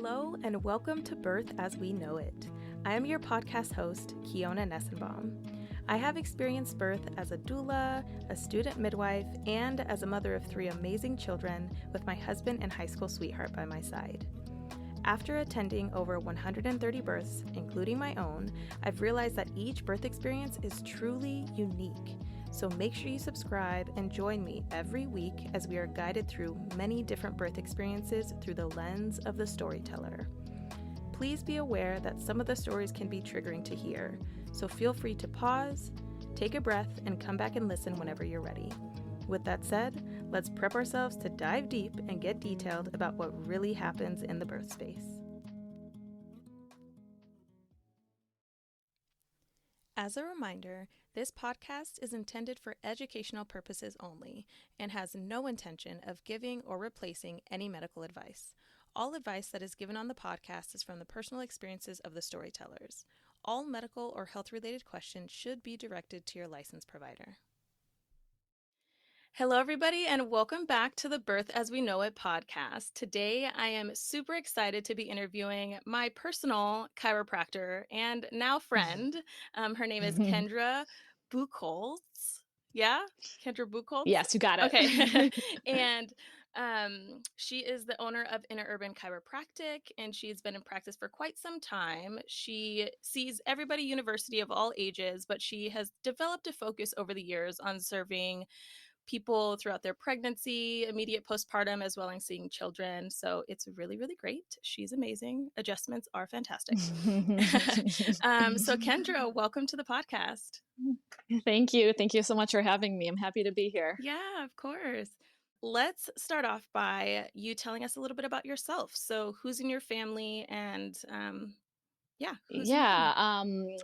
Hello and welcome to Birth as We Know It. I am your podcast host, Kiona Nessenbaum. I have experienced birth as a doula, a student midwife, and as a mother of 3 amazing children with my husband and high school sweetheart by my side. After attending over 130 births, including my own, I've realized that each birth experience is truly unique. So make sure you subscribe and join me every week as we are guided through many different birth experiences through the lens of the storyteller. Please be aware that some of the stories can be triggering to hear, so feel free to pause, take a breath, and come back and listen whenever you're ready. With that said, let's prep ourselves to dive deep and get detailed about what really happens in the birth space. As a reminder, this podcast is intended for educational purposes only and has no intention of giving or replacing any medical advice. All advice that is given on the podcast is from the personal experiences of the storytellers. All medical or health-related questions should be directed to your licensed provider. Hello, everybody, and welcome back to the Birth as We Know It podcast. Today, I am super excited to be interviewing my personal chiropractor and now friend. Her name is Kendra Buchholz. Yeah? Kendra Buchholz? Yes, you got it. Okay. And she is the owner of Inner Urban Chiropractic, and she's been in practice for quite some time. She sees everybody university of all ages, but she has developed a focus over the years on serving people throughout their pregnancy, immediate postpartum, as well as seeing children. So it's really, really great. She's amazing. Adjustments are fantastic. So Kendra, welcome to the podcast. Thank you. Thank you so much for having me. I'm happy to be here. Yeah, of course. Let's start off by you telling us a little bit about yourself. So who's in your family and who's in your family?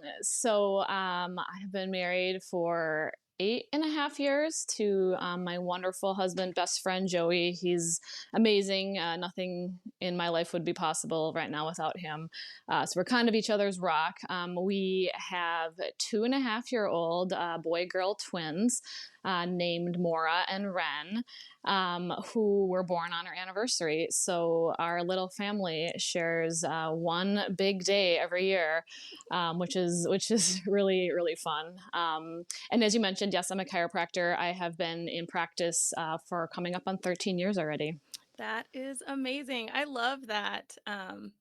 I have been married for 8.5 years to my wonderful husband, best friend, Joey. He's amazing. Nothing in my life would be possible right now without him. So we're kind of each other's rock. We have 2.5-year-old boy-girl twins named Mora and Wren, who were born on our anniversary. So our little family shares one big day every year, which is really, really fun. And as you mentioned, yes, I'm a chiropractor. I have been in practice for coming up on 13 years already. That is amazing. I love that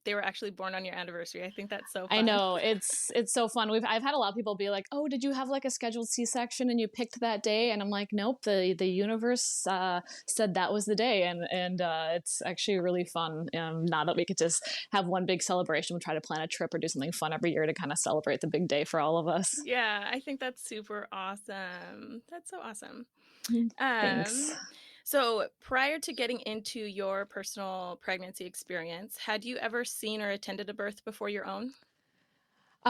they were actually born on your anniversary. I think that's so fun. I know, it's so fun. I've had a lot of people be like, "Oh, did you have like a scheduled C-section and you picked that day?" And I'm like, "Nope, the universe said that was the day," and it's actually really fun. Now that we could just have one big celebration, we'll try to plan a trip or do something fun every year to kind of celebrate the big day for all of us. Yeah, I think that's super awesome. That's so awesome. Thanks. So prior to getting into your personal pregnancy experience, had you ever seen or attended a birth before your own?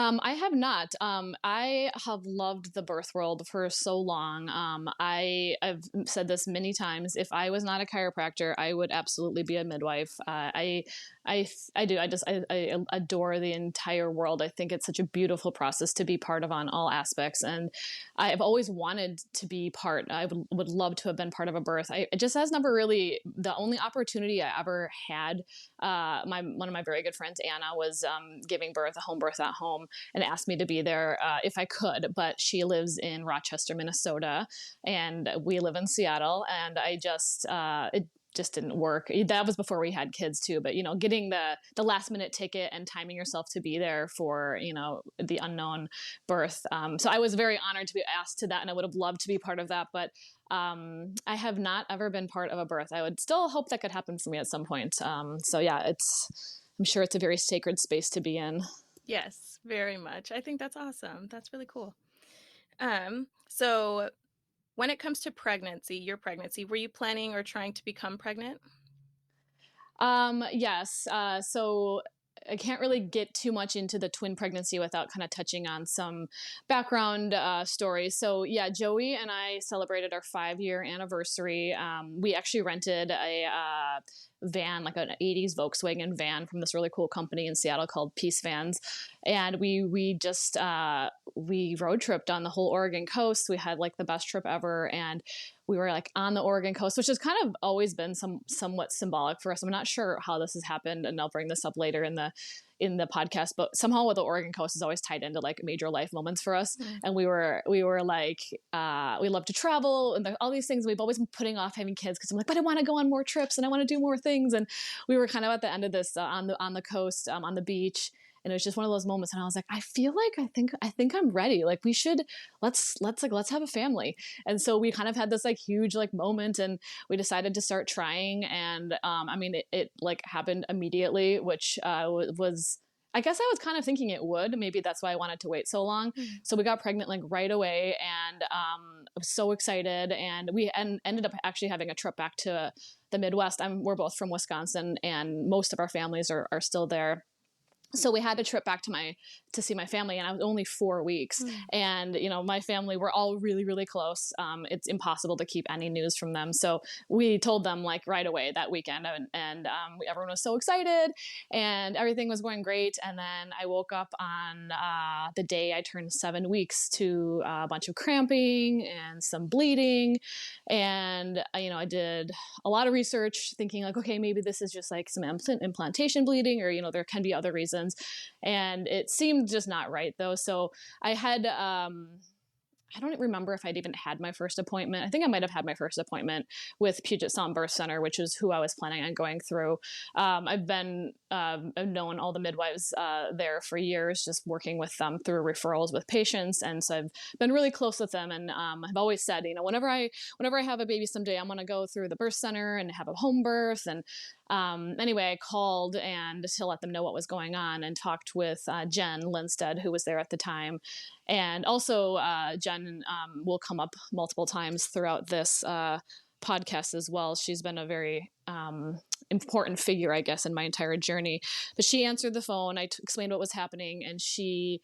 I have not. I have loved the birth world for so long. I've said this many times. If I was not a chiropractor, I would absolutely be a midwife. I do. I adore the entire world. I think it's such a beautiful process to be part of on all aspects. And I've always wanted to be part. I would love to have been part of a birth. It just has never really, the only opportunity I ever had, one of my very good friends, Anna, was giving birth, a home birth at home, and asked me to be there if I could. But she lives in Rochester, Minnesota, and we live in Seattle. And it just didn't work. That was before we had kids too. But getting the last minute ticket and timing yourself to be there for the unknown birth. So I was very honored to be asked to that, and I would have loved to be part of that. But I have not ever been part of a birth. I would still hope that could happen for me at some point. I'm sure it's a very sacred space to be in. Yes, very much. I think that's awesome. That's really cool. So when it comes to your pregnancy, were you planning or trying to become pregnant? Yes. So I can't really get too much into the twin pregnancy without kind of touching on some background stories. So yeah, Joey and I celebrated our 5-year anniversary. We actually rented a van, like an 80s Volkswagen van from this really cool company in Seattle called Peace Vans. And we road tripped on the whole Oregon coast. We had like the best trip ever. And we were like on the Oregon coast, which has kind of always been somewhat symbolic for us. I'm not sure how this has happened, and I'll bring this up later in the podcast, but somehow with the Oregon coast is always tied into like major life moments for us. And we were like, we love to travel and all these things. We've always been putting off having kids because I'm like, but I want to go on more trips and I want to do more things. And we were kind of at the end of this on the coast, on the beach. And it was just one of those moments. And I was like, I feel like, I think I'm ready. Like we should, let's have a family. And so we kind of had this like huge like moment, and we decided to start trying. And I mean, it like happened immediately, which was, I guess I was kind of thinking it would. Maybe that's why I wanted to wait so long. So we got pregnant like right away, and I was so excited. And we ended up actually having a trip back to the Midwest. We're both from Wisconsin, and most of our families are still there. So we had a trip back to see my family, and I was only 4 weeks. And, you know, my family, we're all really, really close. It's impossible to keep any news from them. So we told them like right away that weekend, and everyone was so excited and everything was going great. And then I woke up on the day I turned 7 weeks to a bunch of cramping and some bleeding. And, you know, I did a lot of research thinking like, okay, maybe this is just like some implantation bleeding, or, you know, there can be other reasons. And it seemed just not right though. So I had, I don't remember if I'd even had my first appointment. I think I might have had my first appointment with Puget Sound Birth Center, which is who I was planning on going through. I've known all the midwives there for years, just working with them through referrals with patients. And so I've been really close with them. And I've always said, you know, whenever I have a baby someday, I'm going to go through the birth center and have a home birth. And anyway, I called and to let them know what was going on, and talked with Jen Lindstedt, who was there at the time. And also Jen will come up multiple times throughout this podcast as well. She's been a very important figure, I guess, in my entire journey. But she answered the phone. I explained what was happening, and she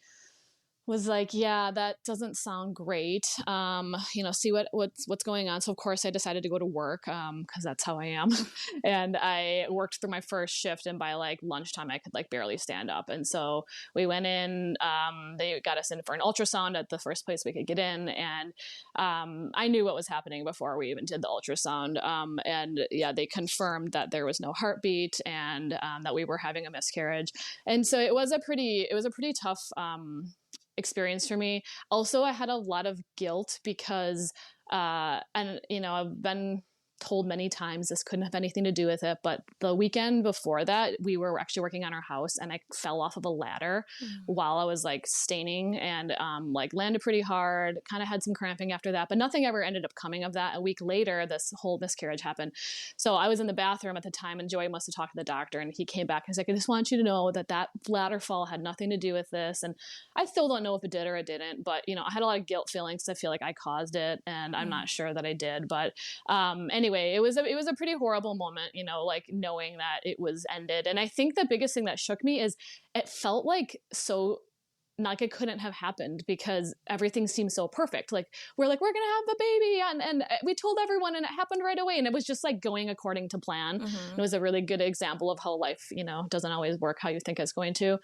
was like, yeah, that doesn't sound great. You know, see what's going on. So of course I decided to go to work, cause that's how I am. And I worked through my first shift, and by like lunchtime I could like barely stand up. And so we went in, they got us in for an ultrasound at the first place we could get in. And, I knew what was happening before we even did the ultrasound. And yeah, they confirmed that there was no heartbeat, and, that we were having a miscarriage. And so it was a pretty tough, experience for me. Also, I had a lot of guilt because, and you know, I've been told many times this couldn't have anything to do with it, but the weekend before that, we were actually working on our house, and I fell off of a ladder while I was like staining, and like landed pretty hard, kind of had some cramping after that, but nothing ever ended up coming of that. A week later, this whole miscarriage happened. So I was in the bathroom at the time, and Joey must have talked to the doctor, and he came back and he's like, I just want you to know that ladder fall had nothing to do with this. And I still don't know if it did or it didn't, but you know, I had a lot of guilt feelings. I feel like I caused it, and I'm not sure that I did, but anyway, it was a pretty horrible moment, you know, like knowing that it was ended. And I think the biggest thing that shook me is it felt like so like it couldn't have happened, because everything seemed so perfect. Like we're gonna have the baby, and we told everyone, and it happened right away, and it was just like going according to plan. It was a really good example of how life, you know, doesn't always work how you think it's going to.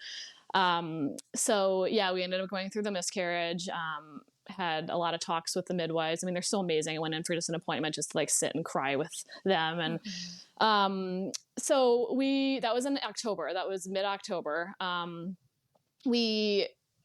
So yeah, we ended up going through the miscarriage. Had a lot of talks with the midwives. I mean, they're so amazing. I went in for just an appointment just to like sit and cry with them. And so that was in October. That was mid-October.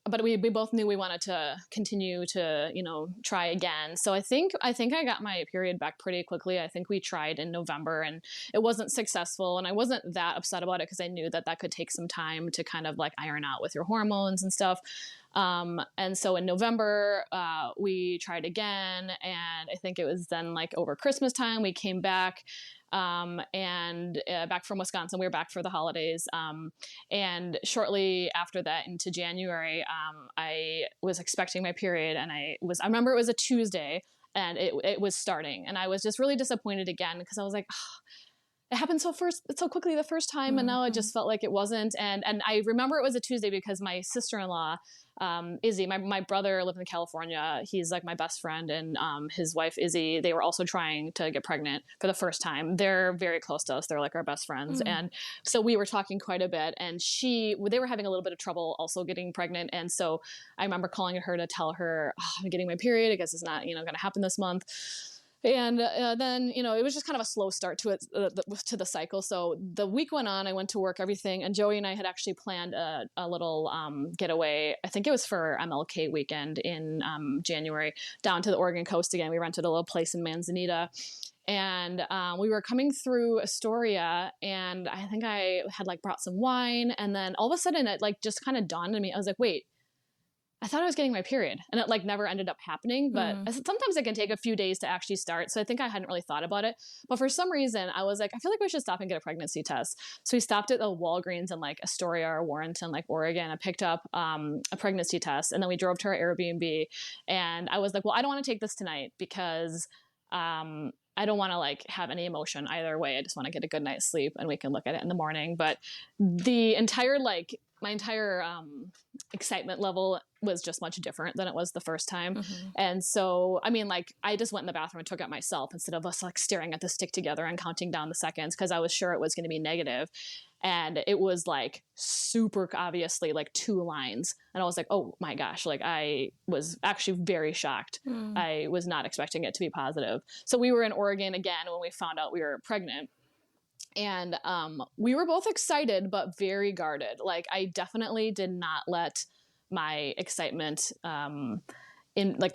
But we both knew we wanted to continue to, you know, try again. So I think I got my period back pretty quickly. I think we tried in November, and it wasn't successful. And I wasn't that upset about it, because I knew that could take some time to kind of like iron out with your hormones and stuff. And so in November, we tried again, and I think it was then like over Christmas time, we came back, and back from Wisconsin. We were back for the holidays. And shortly after that into January, I was expecting my period, and I remember it was a Tuesday, and it was starting, and I was just really disappointed again, because I was like, oh, it happened so quickly the first time, and now it just felt like it wasn't. And I remember it was a Tuesday because my sister-in-law, Izzy, my brother lived in California. He's like my best friend, and his wife Izzy, they were also trying to get pregnant for the first time. They're very close to us. They're like our best friends. And so we were talking quite a bit, and they were having a little bit of trouble also getting pregnant. And so I remember calling her to tell her, oh, I'm getting my period. I guess it's not, you know, going to happen this month. And then, it was just kind of a slow start to it, to the cycle. So the week went on, I went to work, everything. And Joey and I had actually planned a little getaway. I think it was for MLK weekend in January, down to the Oregon coast again. We rented a little place in Manzanita. And we were coming through Astoria, and I think I had brought some wine. And then all of a sudden it just kind of dawned on me. I was like, wait, I thought I was getting my period, and it never ended up happening, but sometimes it can take a few days to actually start. So I think I hadn't really thought about it, but for some reason I was like, I feel like we should stop and get a pregnancy test. So we stopped at the Walgreens in Astoria or Warrenton, Oregon. I picked up a pregnancy test, and then we drove to our Airbnb, and I was like, well, I don't want to take this tonight because, I don't want to have any emotion either way. I just want to get a good night's sleep and we can look at it in the morning. But the entire, my entire excitement level was just much different than it was the first time. Mm-hmm. And so, I just went in the bathroom and took it myself instead of us staring at the stick together and counting down the seconds, because I was sure it was going to be negative. And it was super obviously 2 lines. And I was like, oh my gosh, I was actually very shocked. I was not expecting it to be positive. So we were in Oregon again when we found out we were pregnant. And we were both excited, but very guarded. I definitely did not let my excitement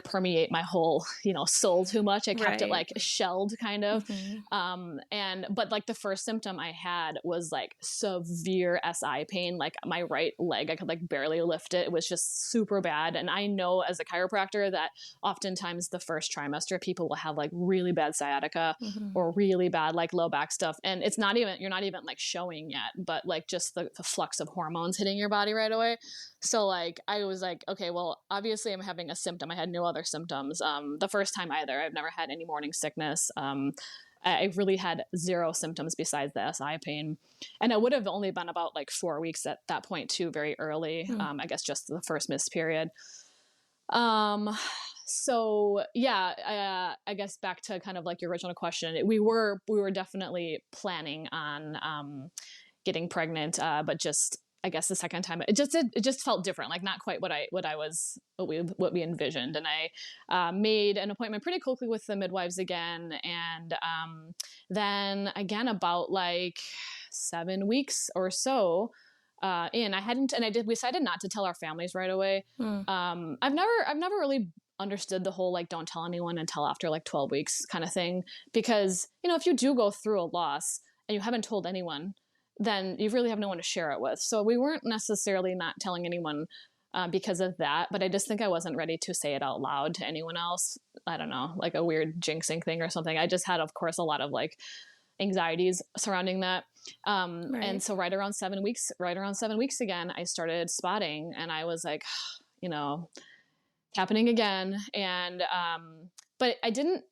permeate my whole, soul too much. I kept it shelled kind of. Mm-hmm. But the first symptom I had was severe SI pain. My right leg, I could barely lift it. It was just super bad. And I know as a chiropractor that oftentimes the first trimester people will have really bad sciatica or really bad low back stuff. And it's not even, you're not even showing yet, but just the flux of hormones hitting your body right away. So I was okay, well, obviously I'm having a symptom. I had no other symptoms. The first time either. I've never had any morning sickness. I really had 0 symptoms besides the SI pain. And it would have only been about 4 weeks at that point too, very early. I guess just the first missed period. So yeah, I guess back to kind of your original question, we were definitely planning on getting pregnant, but just, I guess the second time it just felt different, not quite what we envisioned. And I made an appointment pretty quickly with the midwives again. And then again, about 7 weeks or so we decided not to tell our families right away. I've never really understood the whole don't tell anyone until after 12 weeks kind of thing, because if you do go through a loss and you haven't told anyone, then you really have no one to share it with. So we weren't necessarily not telling anyone because of that, but I just think I wasn't ready to say it out loud to anyone else. I don't know, a weird jinxing thing or something. I just had, of course, a lot of anxieties surrounding that. And so right around 7 weeks again, I started spotting, and I was happening again. And, but I didn't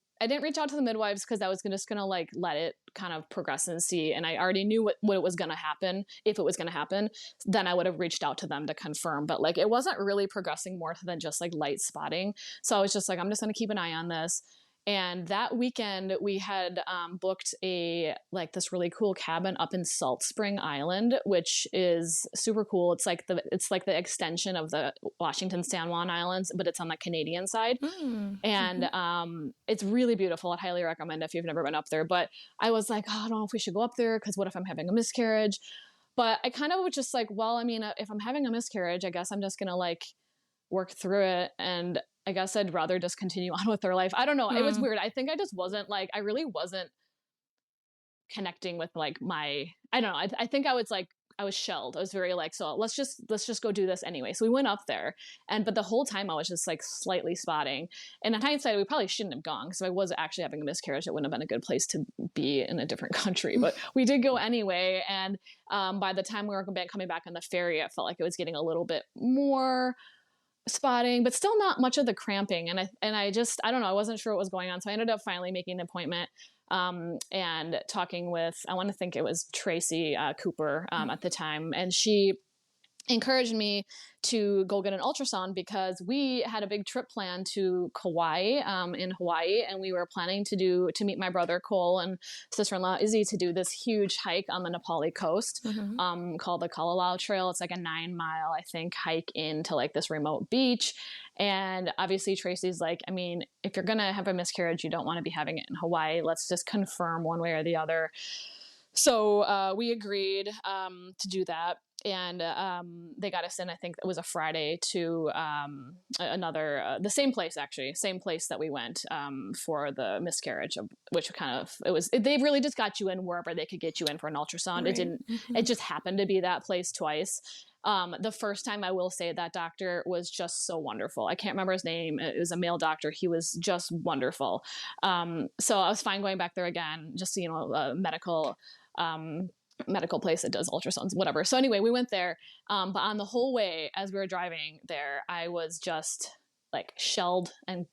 reach out to the midwives because I was just going to let it kind of progress and see. And I already knew what it was going to happen. If it was going to happen, then I would have reached out to them to confirm. But it wasn't really progressing more than just light spotting. So I was just I'm just going to keep an eye on this. And that weekend we had booked this really cool cabin up in Salt Spring Island, which is super cool. It's the extension of the Washington San Juan Islands, but it's on the Canadian side. And it's really beautiful. I'd highly recommend it if you've never been up there. But I was I don't know if we should go up there, because what if I'm having a miscarriage? But I kind of was just well, if I'm having a miscarriage, I guess I'm just gonna work through it, and I guess I'd rather just continue on with their life. I don't know. It was weird. I think I just wasn't I really wasn't connecting with I don't know. I think I was shelled. I was very so let's just go do this anyway. So we went up there, but the whole time I was just slightly spotting. And in hindsight, we probably shouldn't have gone, because if I was actually having a miscarriage, it wouldn't have been a good place to be in a different country. But we did go anyway. And by the time we were coming back on the ferry, I felt like it was getting a little bit more spotting, but still not much of the cramping. And I don't know, I wasn't sure what was going on. So I ended up finally making an appointment and talking with, I want to think it was Tracy Cooper at the time. And she encouraged me to go get an ultrasound because we had a big trip planned to Kauai, in Hawaii, and we were planning to meet my brother Cole and sister-in-law Izzy to do this huge hike on the Nepali coast, called the Kalalau Trail. It's like a 9-mile, I think, hike into like this remote beach. And obviously Tracy's like, I mean, if you're gonna have a miscarriage, you don't want to be having it in Hawaii. Let's just confirm one way or the other. So we agreed to do that. And they got us in, I think it was a Friday, to the same place that we went for the miscarriage, which they really just got you in wherever they could get you in for an ultrasound. Right. It just happened to be that place twice. The first time, I will say, that doctor was just so wonderful. I can't remember his name. It was a male doctor. He was just wonderful. So I was fine going back there again, just, a medical place that does ultrasounds, whatever. So anyway, we went there. But on the whole way, as we were driving there, I was just like shelled and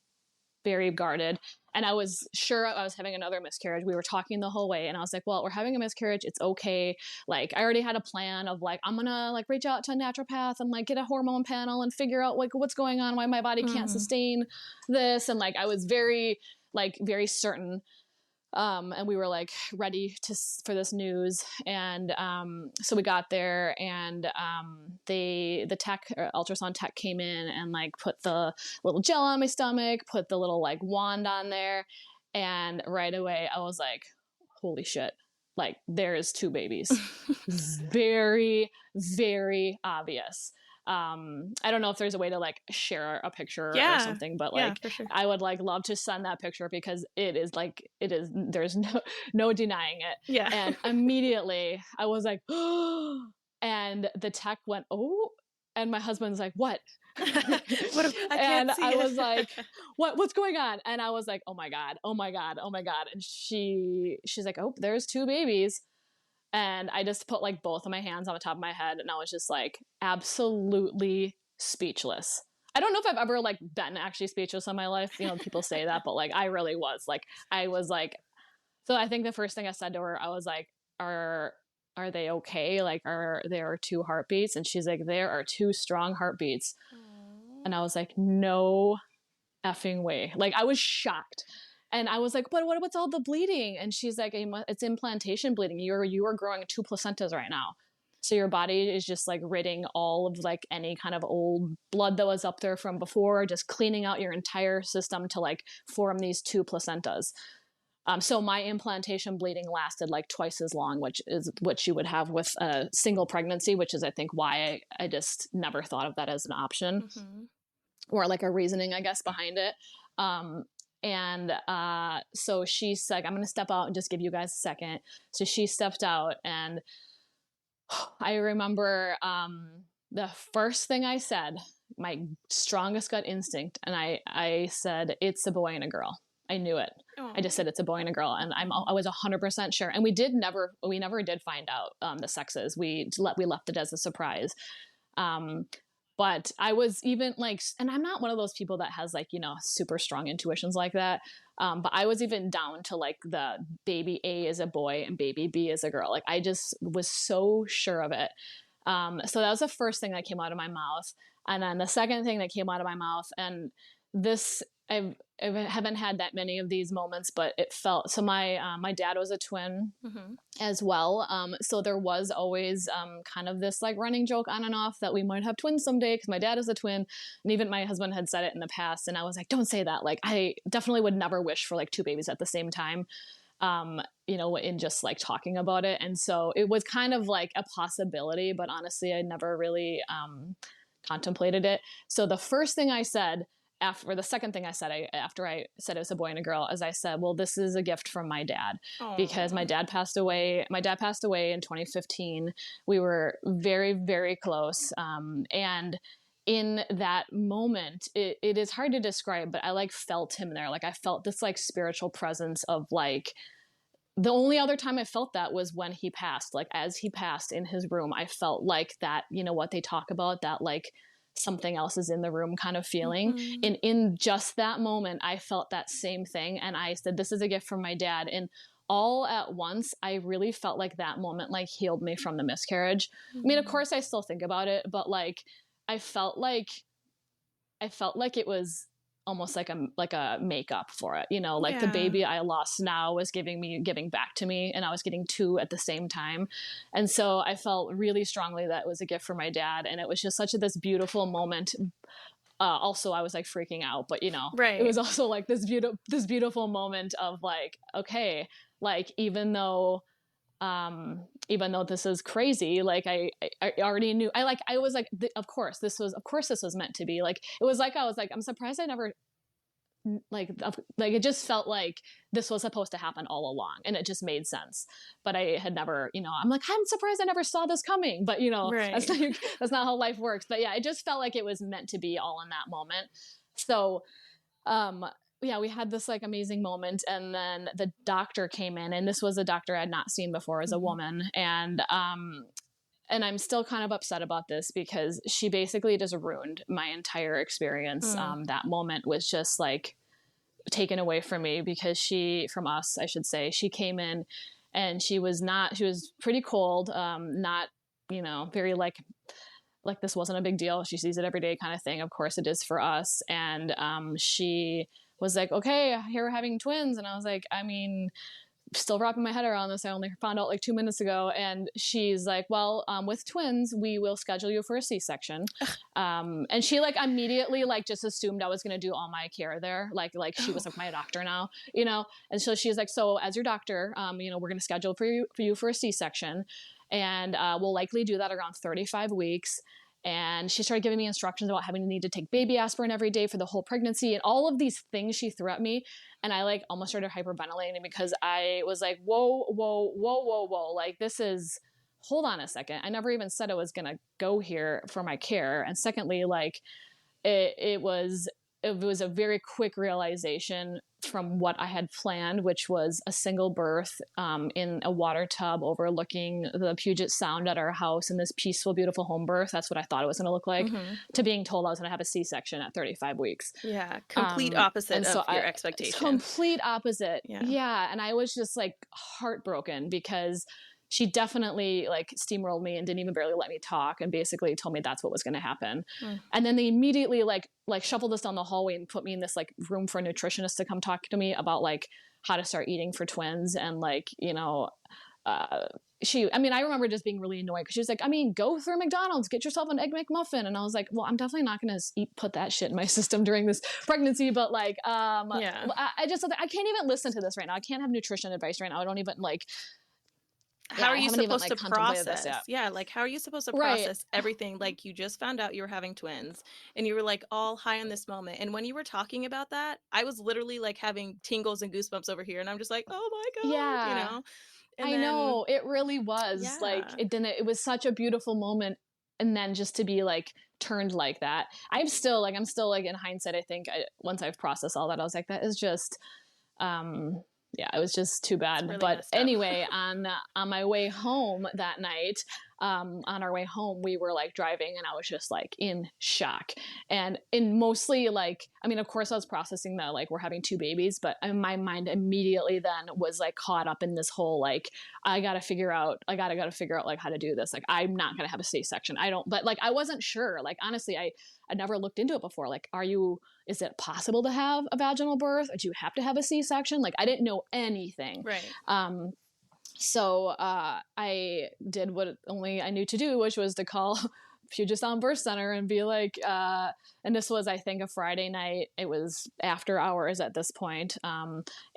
very guarded. And I was sure I was having another miscarriage. We were talking the whole way and I was like, well, we're having a miscarriage. It's okay. Like, I already had a plan of like, I'm going to like reach out to a naturopath and like get a hormone panel and figure out like what's going on, why my body can't sustain this. And like, I was very certain. And we were like ready for this news. And, so we got there and, the ultrasound tech came in and like put the little gel on my stomach, put the little like wand on there. And right away I was like, holy shit, like there's 2 babies. Very, very obvious. I don't know if there's a way to like share a picture or something, but like, for sure. I would like love to send that picture because there's no denying it. Yeah. And immediately I was like, oh, and the tech went, oh, and my husband's like, what? I was like, what's going on? And I was like, oh my God. And she's like, oh, there's 2 babies. And I just put like both of my hands on the top of my head and I was just like absolutely speechless. I don't know if I've ever like been actually speechless in my life. People say that, but like I really was. Like I was like, so I think the first thing I said to her, I was like, are they okay? Like are there 2 heartbeats? And she's like, there are 2 strong heartbeats. Aww. And I was like, no effing way. Like I was shocked. And I was like, but what's all the bleeding? And she's like, it's implantation bleeding. You are growing 2 placentas right now. So your body is just like ridding all of like any kind of old blood that was up there from before, just cleaning out your entire system to like form these 2 placentas. So my implantation bleeding lasted like twice as long, which is what you would have with a single pregnancy, which is I think why I just never thought of that as an option or like a reasoning, I guess, behind it. And so she's like, I'm going to step out and just give you guys a second. So she stepped out and I remember the first thing I said, my strongest gut instinct. And I said, it's a boy and a girl. I knew it. Aww. I just said it's a boy and a girl. And I was 100% sure. And we never did find out the sexes. We left it as a surprise. But I was even like, and I'm not one of those people that has like, super strong intuitions like that. But I was even down to like the baby A is a boy and baby B is a girl. Like I just was so sure of it. So that was the first thing that came out of my mouth. And then the second thing that came out of my mouth, and this, I haven't had that many of these moments, but it felt, so my dad was a twin as well. So there was always kind of this like running joke on and off that we might have twins someday because my dad is a twin. And even my husband had said it in the past. And I was like, don't say that. Like I definitely would never wish for like 2 babies at the same time, in just like talking about it. And so it was kind of like a possibility, but honestly, I never really contemplated it. So the first thing I said the second thing I said after I said it was a boy and a girl, as I said, well, this is a gift from my dad. Aww. Because my dad passed away in 2015. We were very, very close. And in that moment, it is hard to describe, but I like felt him there. Like I felt this like spiritual presence of like, the only other time I felt that was when he passed. Like as he passed in his room, I felt like that, what they talk about, that like something else is in the room kind of feeling. And in just that moment, I felt that same thing. And I said, this is a gift from my dad. And all at once, I really felt like that moment like healed me from the miscarriage. I mean, of course I still think about it, but like I felt like it was almost like a makeup for it, you know, like the baby I lost now was giving back to me, and I was getting two at the same time. And so I felt really strongly that it was a gift for my dad. And it was just this beautiful moment. Also, I was like freaking out, but you know, it was also like this beautiful moment of like, okay, like even though this is crazy, like I already knew, I was like, of course this was meant to be. Like it was like I was like, I'm surprised I never like it just felt like this was supposed to happen all along, and it just made sense. But I had never, you know, I'm like, I'm surprised I never saw this coming. But you know, that's not how life works. But yeah, it just felt like it was meant to be all in that moment. So yeah, we had this like amazing moment, and then the doctor came in, and this was a doctor I had not seen before as a woman. And I'm still kind of upset about this because she basically just ruined my entire experience. That moment was just like taken away from me because from us, I should say, she came in and she was pretty cold, not, you know, very like this wasn't a big deal. She sees it every day kind of thing. Of course it is for us. And she was like, okay, here we're having twins. And I was like, I mean, still wrapping my head around this. I only found out like 2 minutes ago. And she's like, well, with twins, we will schedule you for a C-section. And she like immediately like just assumed I was going to do all my care there. Like she was like my doctor now, you know? And so she's like, so as your doctor, you know, we're going to schedule for you for a C-section. And we'll likely do that around 35 weeks. And she started giving me instructions about having to need to take baby aspirin every day for the whole pregnancy and all of these things she threw at me. And I like almost started hyperventilating because I was like, whoa. Like hold on a second. I never even said I was going to go here for my care. And secondly, like it was a very quick realization from what I had planned, which was a single birth in a water tub overlooking the Puget Sound at our house in this peaceful, beautiful home birth. That's what I thought it was going to look like, to being told I was going to have a C-section at 35 weeks. Yeah, complete opposite of your expectation. Complete opposite. Yeah, and I was just like heartbroken because she definitely like steamrolled me and didn't even barely let me talk and basically told me that's what was going to happen. And then they immediately like shuffled us down the hallway and put me in this like room for a nutritionist to come talk to me about like how to start eating for twins. And like, you know, I remember just being really annoyed because she was like, I mean, go through McDonald's, get yourself an Egg McMuffin. And I was like, well, I'm definitely not going to put that shit in my system during this pregnancy. But like, I just, I can't even listen to this right now. I can't have nutrition advice right now. I don't even like, how are you supposed to process? Yeah, like how are you supposed to process everything? Like you just found out you were having twins and you were like all high in this moment. And when you were talking about that, I was literally like having tingles and goosebumps over here. And I'm just like, oh my God, you know? And I know, it really was like, it was such a beautiful moment. And then just to be like turned like that, I'm still like in hindsight, I think once I've processed all that, I was like, that is just, yeah, it was just too bad. Really, but anyway, on my way home that night, on our way home, we were like driving and I was just like in shock and mostly like, I mean, of course I was processing that like we're having two babies, but my mind immediately then was like caught up in this whole, like, I gotta figure out like how to do this. Like, I'm not going to have a C-section. But like, I wasn't sure. Like, honestly, I never looked into it before. Like, is it possible to have a vaginal birth? Or do you have to have a C-section? Like, I didn't know anything. Right. So I did what only I knew to do, which was to call Puget Sound Birth Center and be like, and this was, I think, a Friday night. It was after hours at this point.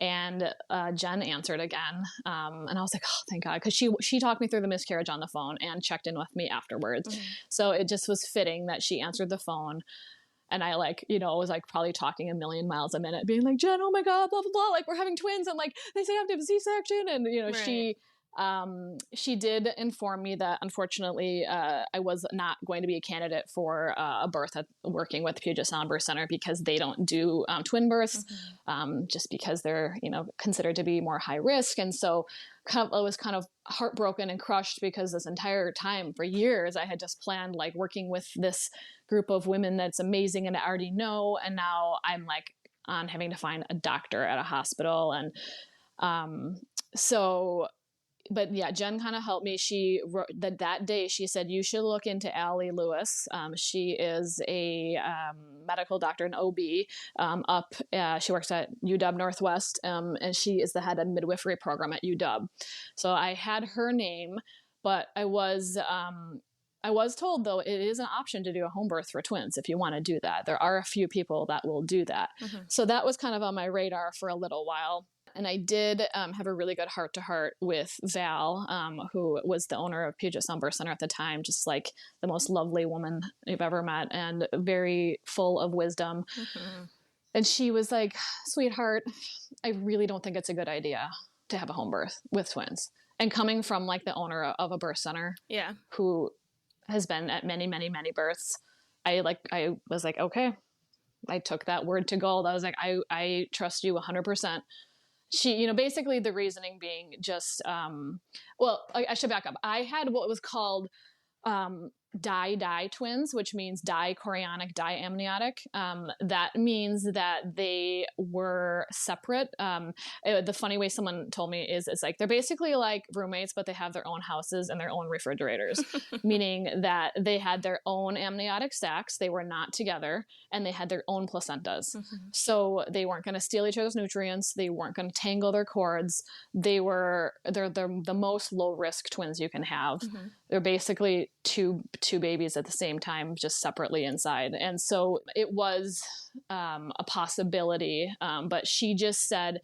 And Jen answered again. And I was like, oh, thank God. Because she talked me through the miscarriage on the phone and checked in with me afterwards. So it just was fitting that she answered the phone. And I like, you know, was like probably talking a million miles a minute, being like, Jen, oh my God, blah, blah, blah. Like, we're having twins. And like, they say I have to have a C-section. And, you know, she did inform me that unfortunately I was not going to be a candidate for a birth working with Puget Sound Birth Center because they don't do twin births, just because they're, you know, considered to be more high risk. And so I was kind of heartbroken and crushed because this entire time for years I had just planned like working with this group of women that's amazing and I already know. And now I'm like on having to find a doctor at a hospital. And But yeah, Jen kind of helped me. She wrote that day, she said, you should look into Allie Lewis. She is a medical doctor, an OB she works at UW Northwest, and she is the head of midwifery program at UW. So I had her name, but I was told, though, it is an option to do a home birth for twins if you want to do that. There are a few people that will do that. Mm-hmm. So that was kind of on my radar for a little while. And I did have a really good heart-to-heart with Val, who was the owner of Puget Sound Birth Center at the time, just like the most lovely woman you've ever met and very full of wisdom. Mm-hmm. And she was like, sweetheart, I really don't think it's a good idea to have a home birth with twins. And coming from like the owner of a birth center, who has been at many, many, many births, I was like, okay. I took that word to gold. I was like, I trust you 100%. She, basically the reasoning being just, I should back up. I had what was called di twins, which means dichorionic, diamniotic. That means that they were separate. The funny way someone told me is it's like they're basically like roommates, but they have their own houses and their own refrigerators, meaning that they had their own amniotic sacs. They were not together, and they had their own placentas. Mm-hmm. So they weren't going to steal each other's nutrients. They weren't going to tangle their cords. They're the most low risk twins you can have. Mm-hmm. They're basically two babies at the same time, just separately inside. And so it was a possibility, but she just said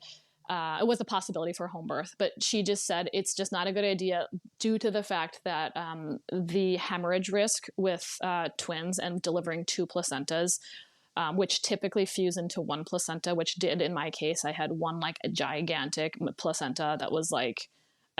it was a possibility for home birth, but she just said it's just not a good idea due to the fact that the hemorrhage risk with twins and delivering two placentas, which typically fuse into one placenta, which did in my case. I had one like a gigantic placenta that was like,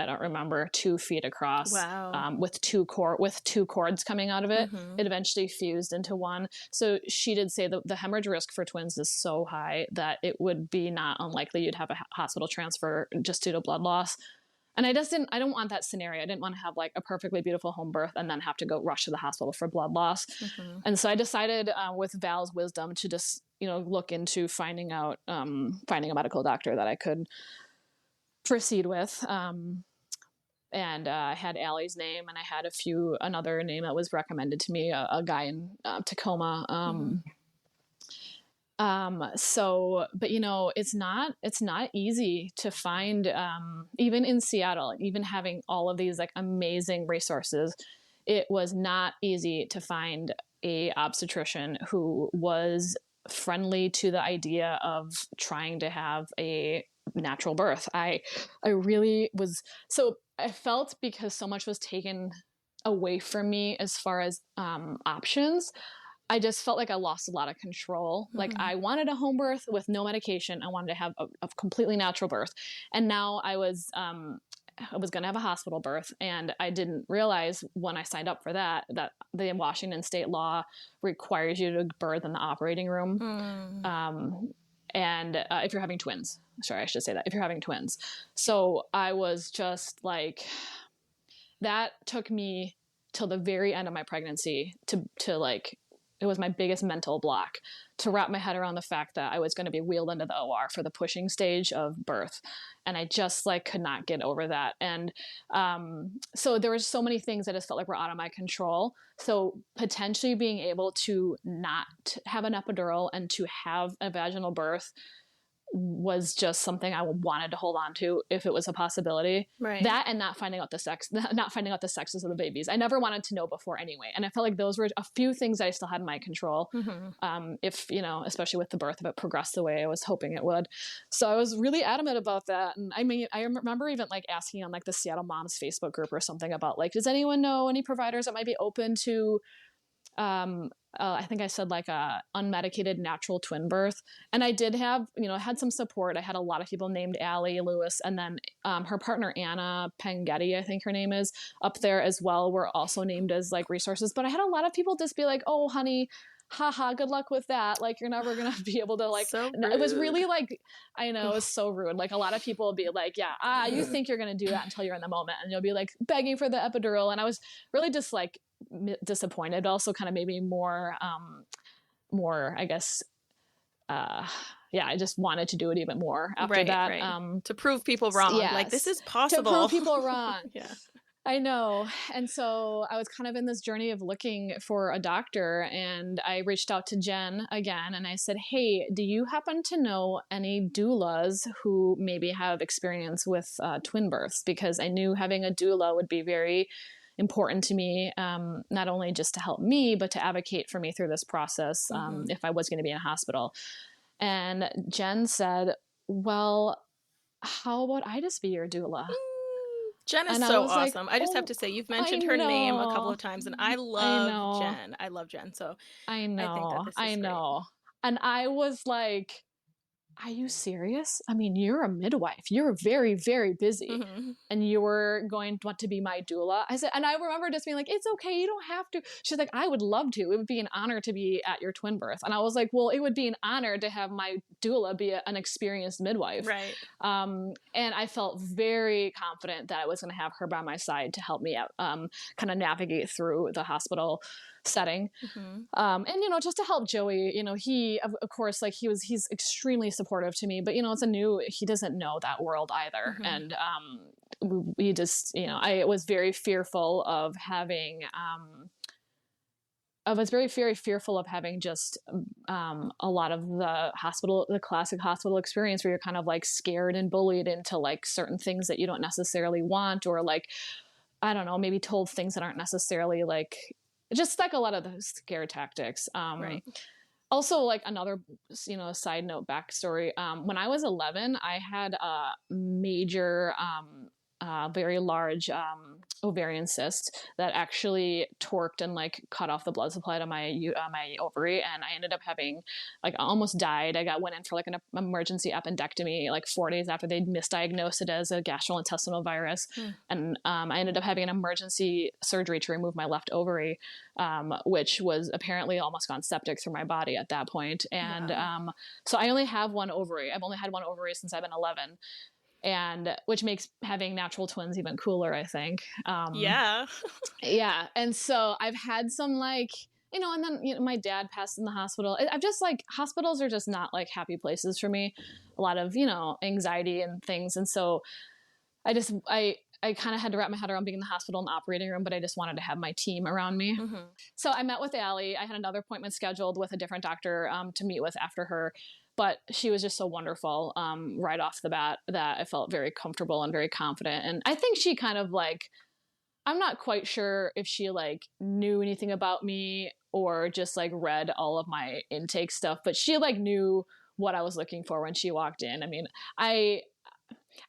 I don't remember, 2 feet across. Wow. With two cords coming out of it. Mm-hmm. It eventually fused into one. So she did say the hemorrhage risk for twins is so high that it would be not unlikely you'd have a hospital transfer just due to blood loss. And I don't want that scenario. I didn't want to have like a perfectly beautiful home birth and then have to go rush to the hospital for blood loss. Mm-hmm. And so I decided with Val's wisdom to just, look into finding a medical doctor that I could proceed with. And I had Allie's name, and I had another name that was recommended to me, a guy in Tacoma. But it's not easy to find, even in Seattle, even having all of these like amazing resources, it was not easy to find a obstetrician who was friendly to the idea of trying to have a natural birth. I really was, so I felt because so much was taken away from me as far as options, I just felt like I lost a lot of control. Mm-hmm. Like I wanted a home birth with no medication. I wanted to have a completely natural birth. And now I was going to have a hospital birth, and I didn't realize when I signed up for that the Washington state law requires you to birth in the operating room. Mm. And if you're having twins, sorry, I should say that, if you're having twins. So I was just like, that took me till the very end of my pregnancy to like, it was my biggest mental block to wrap my head around the fact that I was going to be wheeled into the OR for the pushing stage of birth. And I just like could not get over that. And so there were so many things that just felt like were out of my control. So potentially being able to not have an epidural and to have a vaginal birth was just something I wanted to hold on to if it was a possibility. Right. That and not finding out the sexes of the babies. I never wanted to know before anyway. And I felt like those were a few things that I still had in my control. Mm-hmm. If, especially with the birth, if it progressed the way I was hoping it would. So I was really adamant about that. And I mean, I remember even like asking on like the Seattle Moms Facebook group or something about like, does anyone know any providers that might be open to, I think I said like a unmedicated natural twin birth. And I did have, had some support. I had a lot of people named Allie Lewis, and then her partner, Anna Pengetti, I think her name is, up there as well, were also named as like resources. But I had a lot of people just be like, oh, honey, haha, good luck with that. Like, you're never going to be able to like, so it was really like, I know, it was so rude. Like a lot of people would be like, yeah, you think you're going to do that until you're in the moment. And you'll be like begging for the epidural. And I was really just like, disappointed, but also kind of maybe more, I guess, I just wanted to do it even more after that. Right. To prove people wrong. Yes, like, this is possible. To prove people wrong. Yeah. I know. And so I was kind of in this journey of looking for a doctor, and I reached out to Jen again and I said, hey, do you happen to know any doulas who maybe have experience with twin births? Because I knew having a doula would be very important to me, not only just to help me, but to advocate for me through this process if I was going to be in a hospital. And Jen said, well, how about I just be your doula? Jen is so awesome. Like, I just have to say, you've mentioned her name a couple of times, and I love Jen. I love Jen. So I think that this is great. And I was like, are you serious? I mean, you're a midwife. You're very, very busy. And you're going to want to be my doula. I said, and I remember just being like, it's okay. You don't have to. She's like, I would love to. It would be an honor to be at your twin birth. And I was like, well, it would be an honor to have my doula be an experienced midwife. Right. And I felt very confident that I was going to have her by my side to help me out, kind of navigate through the hospital setting. And, just to help Joey, he, of course, like he's extremely supportive to me, but, he doesn't know that world either. And, we just, I was very fearful of having, just a lot of the classic hospital experience where you're kind of like scared and bullied into like certain things that you don't necessarily want, or like, I don't know, maybe told things that aren't necessarily like, just like a lot of the scare tactics. Right. Also, like another, side note backstory. When I was 11, I had a major, very large ovarian cyst that actually torqued and like cut off the blood supply to my ovary, and I ended up having, like, I almost died. I went in for like an emergency appendectomy like 4 days after they'd misdiagnosed it as a gastrointestinal virus, and I ended up having an emergency surgery to remove my left ovary, which was apparently almost gone septic through my body at that point. And so I only have one ovary. I've only had one ovary since I've been 11. And which makes having natural twins even cooler, I think. Yeah. And so I've had some like, and then, my dad passed in the hospital. I've just like, hospitals are just not like happy places for me. A lot of, anxiety and things. And so I kind of had to wrap my head around being in the hospital in the operating room, but I just wanted to have my team around me. So I met with Allie. I had another appointment scheduled with a different doctor to meet with after her. But she was just so wonderful right off the bat that I felt very comfortable and very confident. And I think she kind of like, I'm not quite sure if she like knew anything about me or just like read all of my intake stuff, but she like knew what I was looking for when she walked in. I mean, I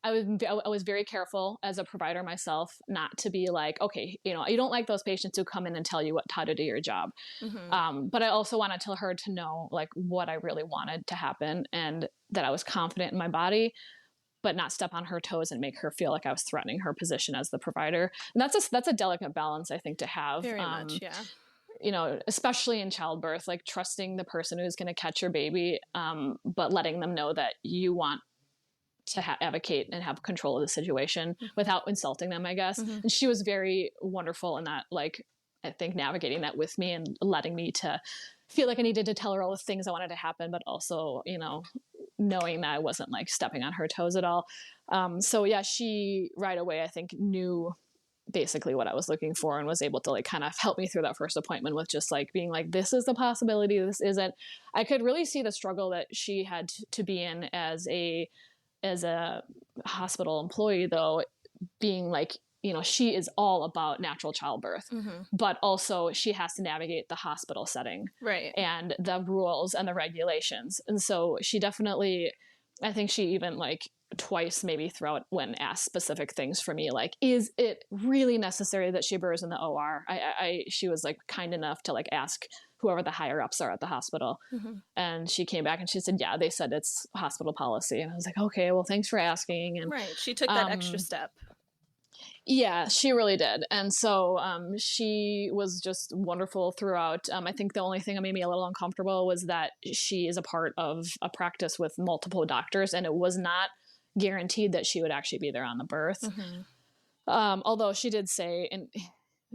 was very careful as a provider myself not to be like, okay, you don't like those patients who come in and tell you how to do your job. But I also wanted her to know like what I really wanted to happen, and that I was confident in my body, but not step on her toes and make her feel like I was threatening her position as the provider. And that's a delicate balance, I think, to have. Very much, yeah. Especially in childbirth, like trusting the person who's going to catch your baby, but letting them know that you want to advocate and have control of the situation without insulting them, I guess. And she was very wonderful in that, like, I think navigating that with me and letting me to feel like I needed to tell her all the things I wanted to happen, but also, knowing that I wasn't like stepping on her toes at all. So yeah, she right away, I think, knew basically what I was looking for and was able to like kind of help me through that first appointment with just like being like, this is the possibility, this isn't. I could really see the struggle that she had to be in as a hospital employee, though, being like, she is all about natural childbirth, but also she has to navigate the hospital setting, right, and the rules and the regulations. And so she definitely, I think she even like twice maybe throughout when asked specific things for me, like, is it really necessary that she births in the OR? She was like kind enough to like ask whoever the higher ups are at the hospital. And she came back and she said, yeah, they said it's hospital policy. And I was like, okay, well, thanks for asking. And right. She took that extra step. Yeah, she really did. And so she was just wonderful throughout. I think the only thing that made me a little uncomfortable was that she is a part of a practice with multiple doctors, and it was not guaranteed that she would actually be there on the birth. Although she did say, and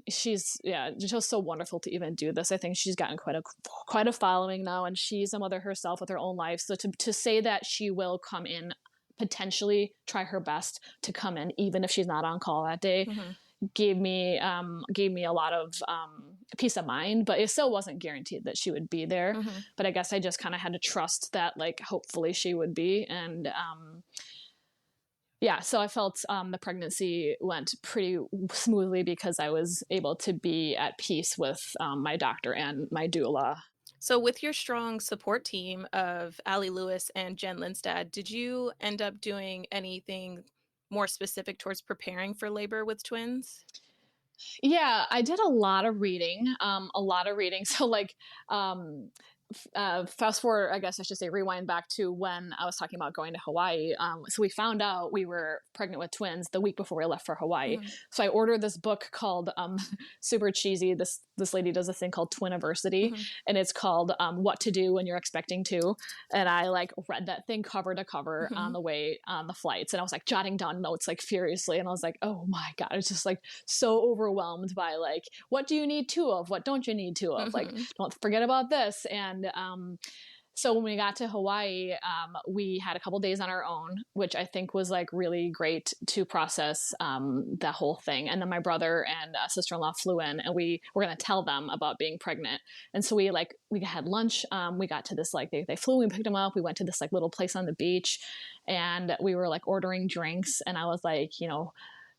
she's just so wonderful to even do this. I think she's gotten quite a following now, and she's a mother herself with her own life. So to say that she will come in, potentially try her best to come in, even if she's not on call that day, gave me a lot of peace of mind. But it still wasn't guaranteed that she would be there. But I guess I just kind of had to trust that, like, hopefully she would be. And so I felt the pregnancy went pretty smoothly because I was able to be at peace with my doctor and my doula. So with your strong support team of Allie Lewis and Jen Lindstad, did you end up doing anything more specific towards preparing for labor with twins? Yeah, I did a lot of reading. So like, fast forward, I guess I should say rewind back to when I was talking about going to Hawaii. So we found out we were pregnant with twins the week before we left for Hawaii. So I ordered this book called, super cheesy. This lady does a thing called Twiniversity, and it's called What to Do When You're Expecting To. And I like read that thing cover to cover on the way on the flights. And I was like jotting down notes like furiously. And I was like, oh my God, it's just like so overwhelmed by like, what do you need two of? What don't you need two of? Like, don't forget about this. And so when we got to Hawaii, we had a couple days on our own, which I think was like really great to process that whole thing. And then my brother and sister-in-law flew in, and we were going to tell them about being pregnant. And so we had lunch. We got to this, like, they flew, we picked them up. We went to this like little place on the beach, and we were like ordering drinks. And I was like,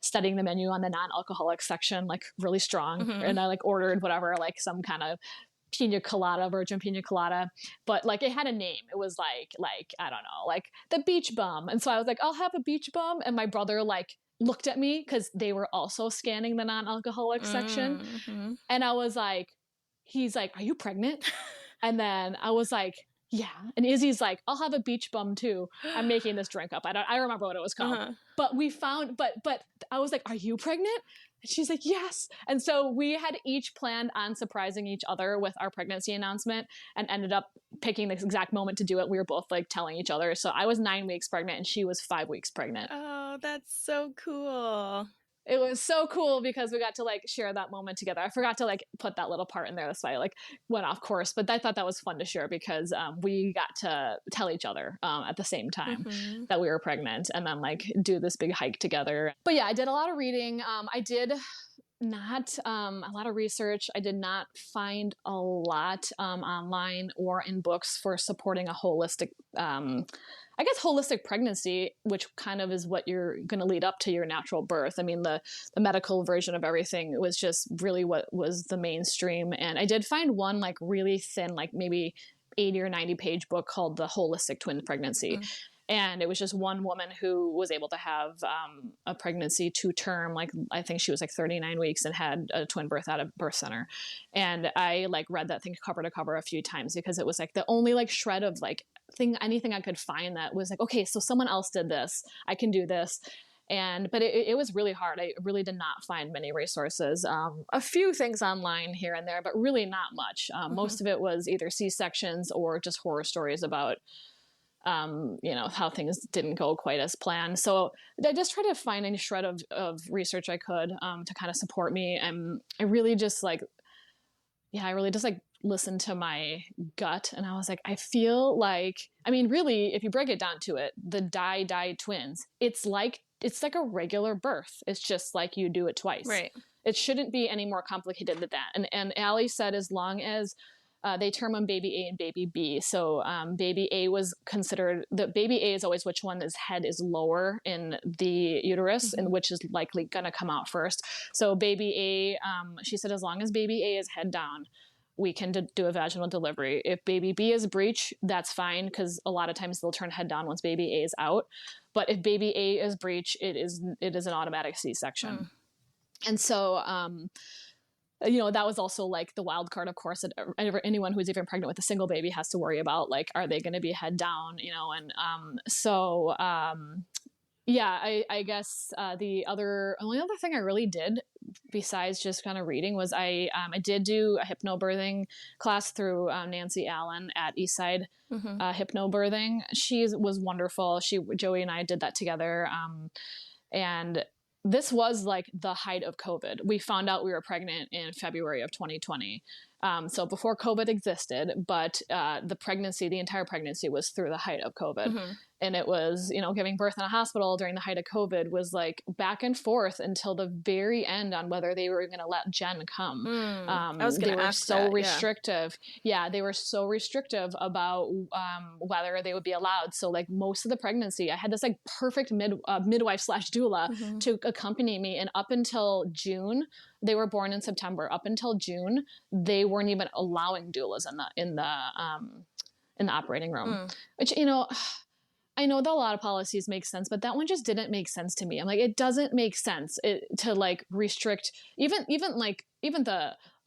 studying the menu on the non-alcoholic section, like really strong. And I like ordered whatever, like some kind of virgin pina colada, but like it had a name. It was like I don't know, like the beach bum. And so I was like, I'll have a beach bum. And my brother like looked at me because they were also scanning the non-alcoholic section. And I was like, he's like, are you pregnant? And then I was like, yeah. And Izzy's like, I'll have a beach bum too. I'm making this drink up. I don't remember what it was called. But we found, but I was like, are you pregnant? And she's like, yes. And so we had each planned on surprising each other with our pregnancy announcement, and ended up picking this exact moment to do it. We were both like telling each other. So I was 9 weeks pregnant and she was 5 weeks pregnant. Oh, that's so cool. It was so cool because we got to like share that moment together. I forgot to like put that little part in there. That's why I like went off course, but I thought that was fun to share because we got to tell each other at the same time that we were pregnant, and then like do this big hike together. But yeah, I did a lot of reading. I did not a lot of research. I did not find a lot online or in books for supporting a holistic holistic pregnancy, which kind of is what you're going to lead up to your natural birth. I mean, the medical version of everything was just really what was the mainstream. And I did find one like really thin, like maybe 80 or 90 page book called The Holistic Twin Pregnancy. And it was just one woman who was able to have a pregnancy to term. Like, I think she was like 39 weeks and had a twin birth at a birth center. And I like read that thing cover to cover a few times because it was like the only like shred of like anything I could find that was like, okay, so someone else did this, I can do this. But it was really hard. I really did not find many resources. A few things online here and there, but really not much. Most of it was either C-sections or just horror stories about how things didn't go quite as planned. So I just tried to find any shred of research I could to kind of support me. And I really just listened to my gut. And I was like, I feel like, I mean, really, if you break it down to it, the die twins, it's like a regular birth. It's just like you do it twice. Right. It shouldn't be any more complicated than that. And Allie said, as long as they term them baby A and baby B. So baby A was considered, the baby A is always which one's head is lower in the uterus and which is likely going to come out first. So baby A, she said, as long as baby A is head down, we can do a vaginal delivery. If baby B is breech, that's fine because a lot of times they'll turn head down once baby A is out. But if baby A is breech, it is an automatic C-section. And so that was also like the wild card, of course, that anyone who's even pregnant with a single baby has to worry about, like, are they going to be head down, I guess the only other thing I really did besides just kind of reading was I did do a hypnobirthing class through Nancy Allen at Eastside Hypnobirthing. She was wonderful. Joey and I did that together. And this was like the height of COVID. We found out we were pregnant in February of 2020. So before COVID existed, but the entire pregnancy was through the height of COVID. Mm-hmm. And it was, giving birth in a hospital during the height of COVID was like back and forth until the very end on whether they were going to let Jen come. I was going to ask so that, restrictive. Yeah, they were so restrictive about whether they would be allowed. So like most of the pregnancy, I had this like perfect midwife / doula to accompany me. And up until June, they were born in September. Up until June, they weren't even allowing doulas in the operating room, which, I know that a lot of policies make sense, but that one just didn't make sense to me. I'm like, it doesn't make sense to like restrict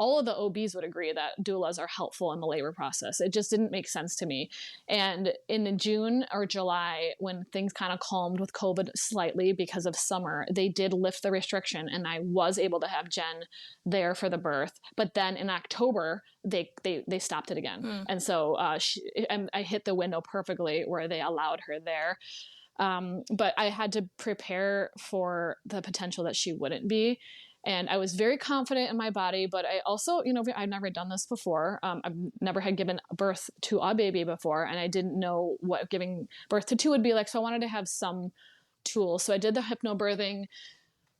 all of the OBs would agree that doulas are helpful in the labor process. It just didn't make sense to me. And in June or July, when things kind of calmed with COVID slightly because of summer, they did lift the restriction and I was able to have Jen there for the birth. But then in October, they stopped it again. And so I hit the window perfectly where they allowed her there. But I had to prepare for the potential that she wouldn't be. And I was very confident in my body, but I also, I've never done this before. I've never had given birth to a baby before, and I didn't know what giving birth to two would be like. So I wanted to have some tools. So I did the hypnobirthing.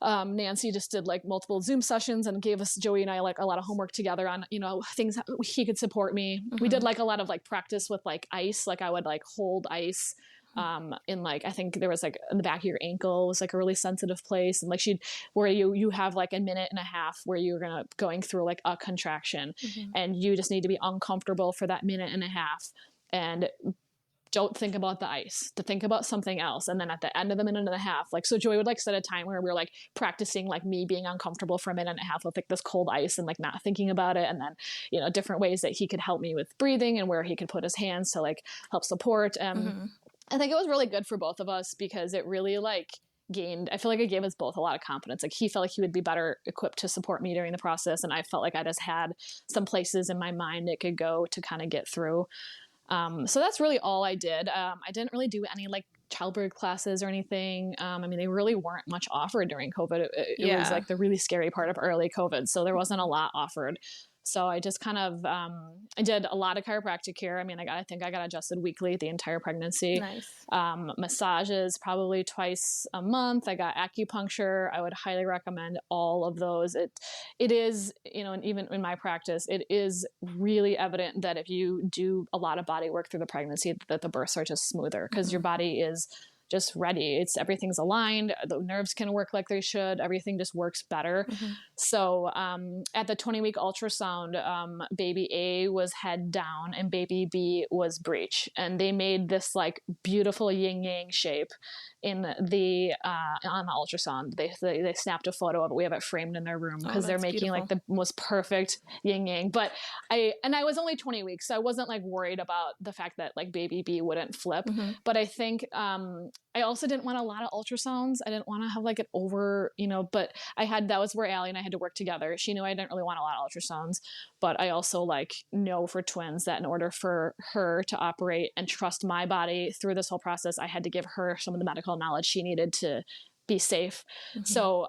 Nancy just did like multiple Zoom sessions and gave us, Joey and I, like a lot of homework together on, things he could support me. We did like a lot of like practice with like ice. Like I would like hold ice in like, I think there was like in the back of your ankle was like a really sensitive place. And like where you have like a minute and a half where you're going through like a contraction and you just need to be uncomfortable for that minute and a half. And don't think about the ice, to think about something else. And then at the end of the minute and a half, like, so Joy would like set a time where we were like practicing like me being uncomfortable for a minute and a half with like this cold ice and like not thinking about it. And then, different ways that he could help me with breathing and where he could put his hands to like help support. I think it was really good for both of us because it really like I feel like it gave us both a lot of confidence. Like he felt like he would be better equipped to support me during the process. And I felt like I just had some places in my mind it could go to kind of get through. So that's really all I did. I didn't really do any like childbirth classes or anything. They really weren't much offered during COVID. It was like the really scary part of early COVID. So there wasn't a lot offered. So I just kind of, I did a lot of chiropractic care. I think I got adjusted weekly the entire pregnancy. Nice. Massages probably twice a month. I got acupuncture. I would highly recommend all of those. It is, and even in my practice, it is really evident that if you do a lot of body work through the pregnancy, that the births are just smoother because your body is just ready. Everything's aligned. The nerves can work like they should. Everything just works better. So at the 20-week ultrasound, baby A was head down and baby B was breech. And they made this like beautiful yin yang shape in the on the ultrasound. They snapped a photo of it. We have it framed in their room because they're making like the most perfect yin yang. But I was only 20 weeks, so I wasn't like worried about the fact that like baby B wouldn't flip. But I think I also didn't want a lot of ultrasounds. I didn't want to have like it over, but that was where Allie and I had to work together. She knew I didn't really want a lot of ultrasounds, but I also like know for twins that in order for her to operate and trust my body through this whole process, I had to give her some of the medical knowledge she needed to be safe. So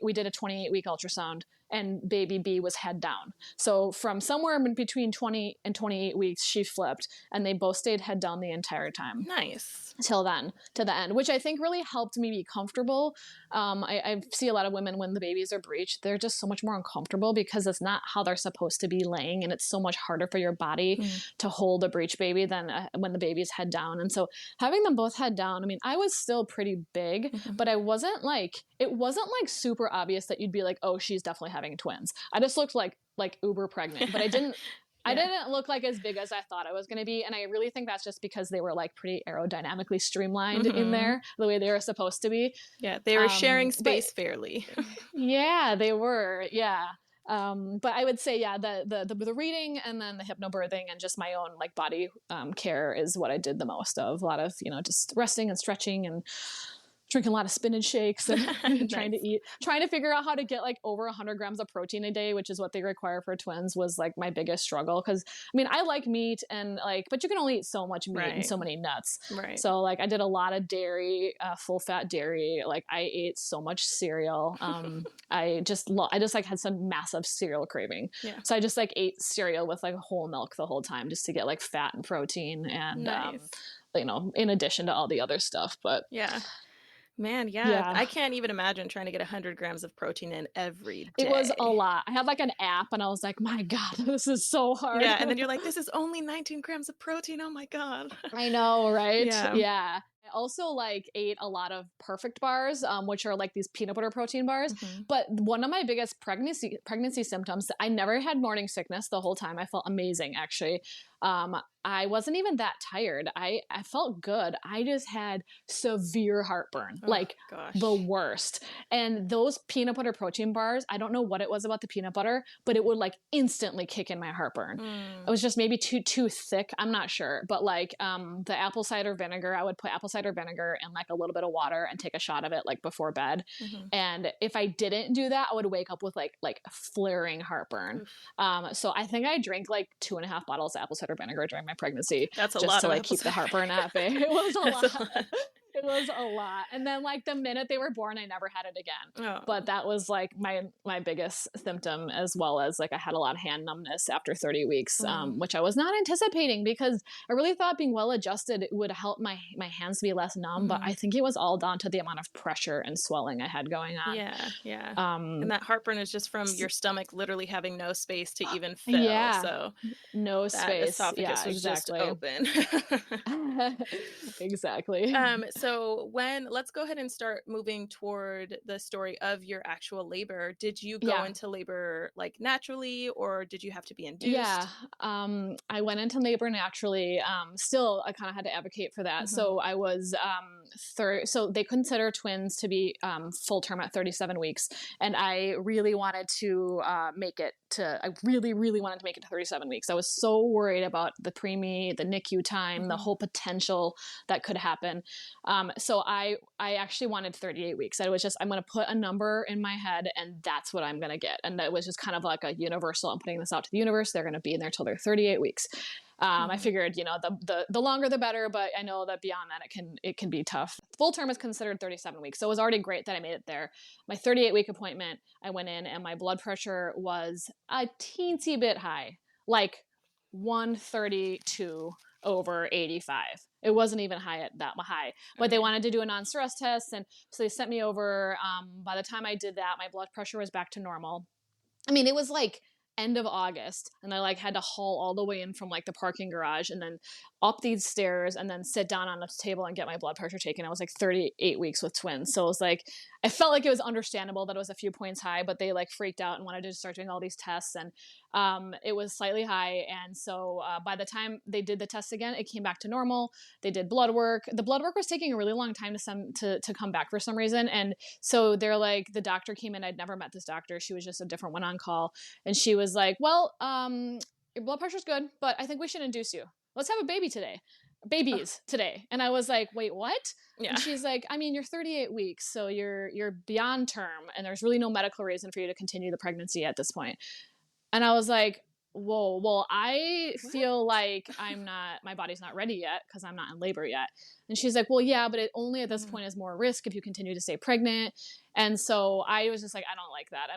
we did a 28-week ultrasound and baby B was head down. So from somewhere in between 20 and 28 weeks, she flipped and they both stayed head down the entire time. Nice. Till then, to the end, which I think really helped me be comfortable. I see a lot of women when the babies are breached, they're just so much more uncomfortable because it's not how they're supposed to be laying. And it's so much harder for your body to hold a breech baby than when the baby's head down. And so having them both head down, I was still pretty big, but it wasn't like super obvious that you'd be like, oh, she's definitely having twins. I just looked like uber pregnant, but I didn't. I didn't look like as big as I thought I was going to be. And I really think that's just because they were like pretty aerodynamically streamlined in there the way they were supposed to be. Yeah. They were sharing space fairly. Yeah, they were. Yeah. But I would say, the reading and then the hypnobirthing and just my own like body care is what I did the most of. A lot of, just resting and stretching and drinking a lot of spinach shakes and trying Nice. to figure out how to get like over 100 grams of protein a day, which is what they require for twins, was like my biggest struggle. Cause I mean, I like meat and like, but you can only eat so much meat and Right. so many nuts. Right. So like I did a lot of dairy, full fat dairy. Like I ate so much cereal. I just like had some massive cereal craving. Yeah. So I just like ate cereal with like whole milk the whole time just to get like fat and protein and, Nice. you know, in addition to all the other stuff. But Yeah. Man, yeah. I can't even imagine trying to get 100 grams of protein in every day. It was a lot. I had like an app and I was like, my God, this is so hard. Yeah, and then you're like, this is only 19 grams of protein. Oh my God. I know, right? Yeah. I also like ate a lot of Perfect bars, which are like these peanut butter protein bars. Mhm. But one of my biggest pregnancy symptoms, I never had morning sickness the whole time. I felt amazing, actually. I wasn't even that tired. I felt good. I just had severe heartburn, Oh, like gosh. the worst. And those peanut butter protein bars, I don't know what it was about the peanut butter, but it would like instantly kick in my heartburn. It was just maybe too thick. I'm not sure. But like the apple cider vinegar, I would put apple cider vinegar and like a little bit of water and take a shot of it like before bed. Mhm. And if I didn't do that, I would wake up with like flaring heartburn. So I think I drank like 2.5 bottles of apple cider vinegar during my pregnancy. That's a just lot to of like apple keep the cider heartburn at bay. It was a That's lot. It was a lot. And then like the minute they were born, I never had it again. Oh. But that was like my biggest symptom, as well as like I had a lot of hand numbness after 30 weeks, which I was not anticipating because I really thought being well adjusted would help my hands to be less numb. But I think it was all down to the amount of pressure and swelling I had going on. Yeah. And that heartburn is just from your stomach literally having no space to even fill. Yeah. So no that space. esophagus was exactly. just open. Exactly. So let's go ahead and start moving toward the story of your actual labor. Did you go into labor like naturally, or did you have to be induced? Yeah. I went into labor naturally. Still, I kind of had to advocate for that. Mhm. So I was so they consider twins to be full term at 37 weeks. And I really wanted to make it to 37 weeks. I was so worried about the preemie, the NICU time, the whole potential that could happen. So I actually wanted 38 weeks. I was just, I'm going to put a number in my head and that's what I'm going to get. And that was just kind of like a universal, I'm putting this out to the universe. They're going to be in there till they're 38 weeks. I figured, you know, the longer the better, but I know that beyond that it can be tough. Full term is considered 37 weeks. So it was already great that I made it there. My 38-week appointment, I went in and my blood pressure was a teensy bit high, like 132 over 85. It wasn't even high, but they wanted to do a non-stress test. And so they sent me over. By the time I did that, my blood pressure was back to normal. I mean, it was like end of August and I like had to haul all the way in from like the parking garage and then up these stairs and then sit down on a table and get my blood pressure taken. I was like 38 weeks with twins. So it was like, I felt like it was understandable that it was a few points high, but they like freaked out and wanted to start doing all these tests. And it was slightly high. And so by the time they did the test again, it came back to normal. They did blood work. The blood work was taking a really long time to come back for some reason. And so they're like, the doctor came in. I'd never met this doctor. She was just a different one on call. And she was like, well, your blood pressure's good, but I think we should induce you. Let's have a baby today. Babies today. And I was like, wait, what? Yeah. And she's like, I mean, you're 38 weeks, so you're beyond term, and there's really no medical reason for you to continue the pregnancy at this point. And I was like, whoa, well, I feel like my body's not ready yet because I'm not in labor yet. And she's like, well, yeah, but it only at this point is more risk if you continue to stay pregnant. And so I was just like, I don't like that.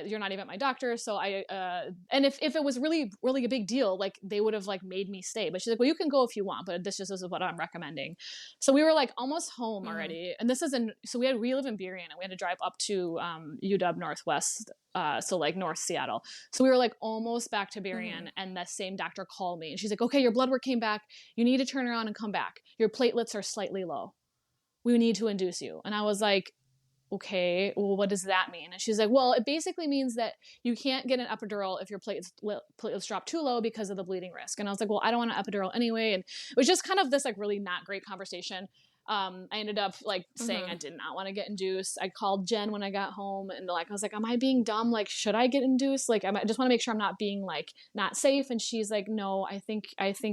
You're not even my doctor. So and if it was really, really a big deal, like they would have like made me stay. But she's like, well, you can go if you want, but this is what I'm recommending. So we were like almost home already. And we live in Burien and we had to drive up to UW Northwest. So like North Seattle. So we were like almost back to Burien and the same doctor called me and she's like, okay, your blood work came back. You need to turn around and come back. Your platelets are slightly low. We need to induce you. And I was like, okay, well, what does that mean? And she's like, well, it basically means that you can't get an epidural if your platelets drop too low because of the bleeding risk. And I was like, well, I don't want an epidural anyway. And it was just kind of this like really not great conversation. I ended up like saying I did not want to get induced. I called Jen when I got home and like, I was like, am I being dumb? Like, should I get induced? Like, I just want to make sure I'm not being like not safe. And she's like, no, I think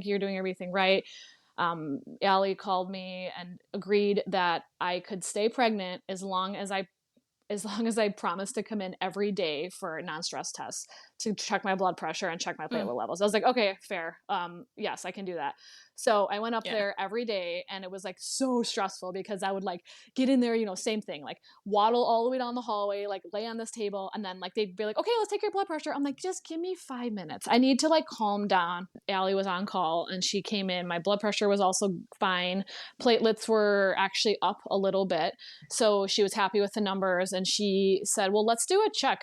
you're doing everything right. Allie called me and agreed that I could stay pregnant as long as I promised to come in every day for non-stress tests to check my blood pressure and check my platelet levels. I was like, okay, fair. Yes, I can do that. So I went up there every day, and it was like so stressful because I would like get in there, same thing, like waddle all the way down the hallway, like lay on this table. And then like, they'd be like, okay, let's take your blood pressure. I'm like, just give me 5 minutes. I need to like calm down. Allie was on call and she came in. My blood pressure was also fine. Platelets were actually up a little bit. So she was happy with the numbers, and she said, well, let's do a check.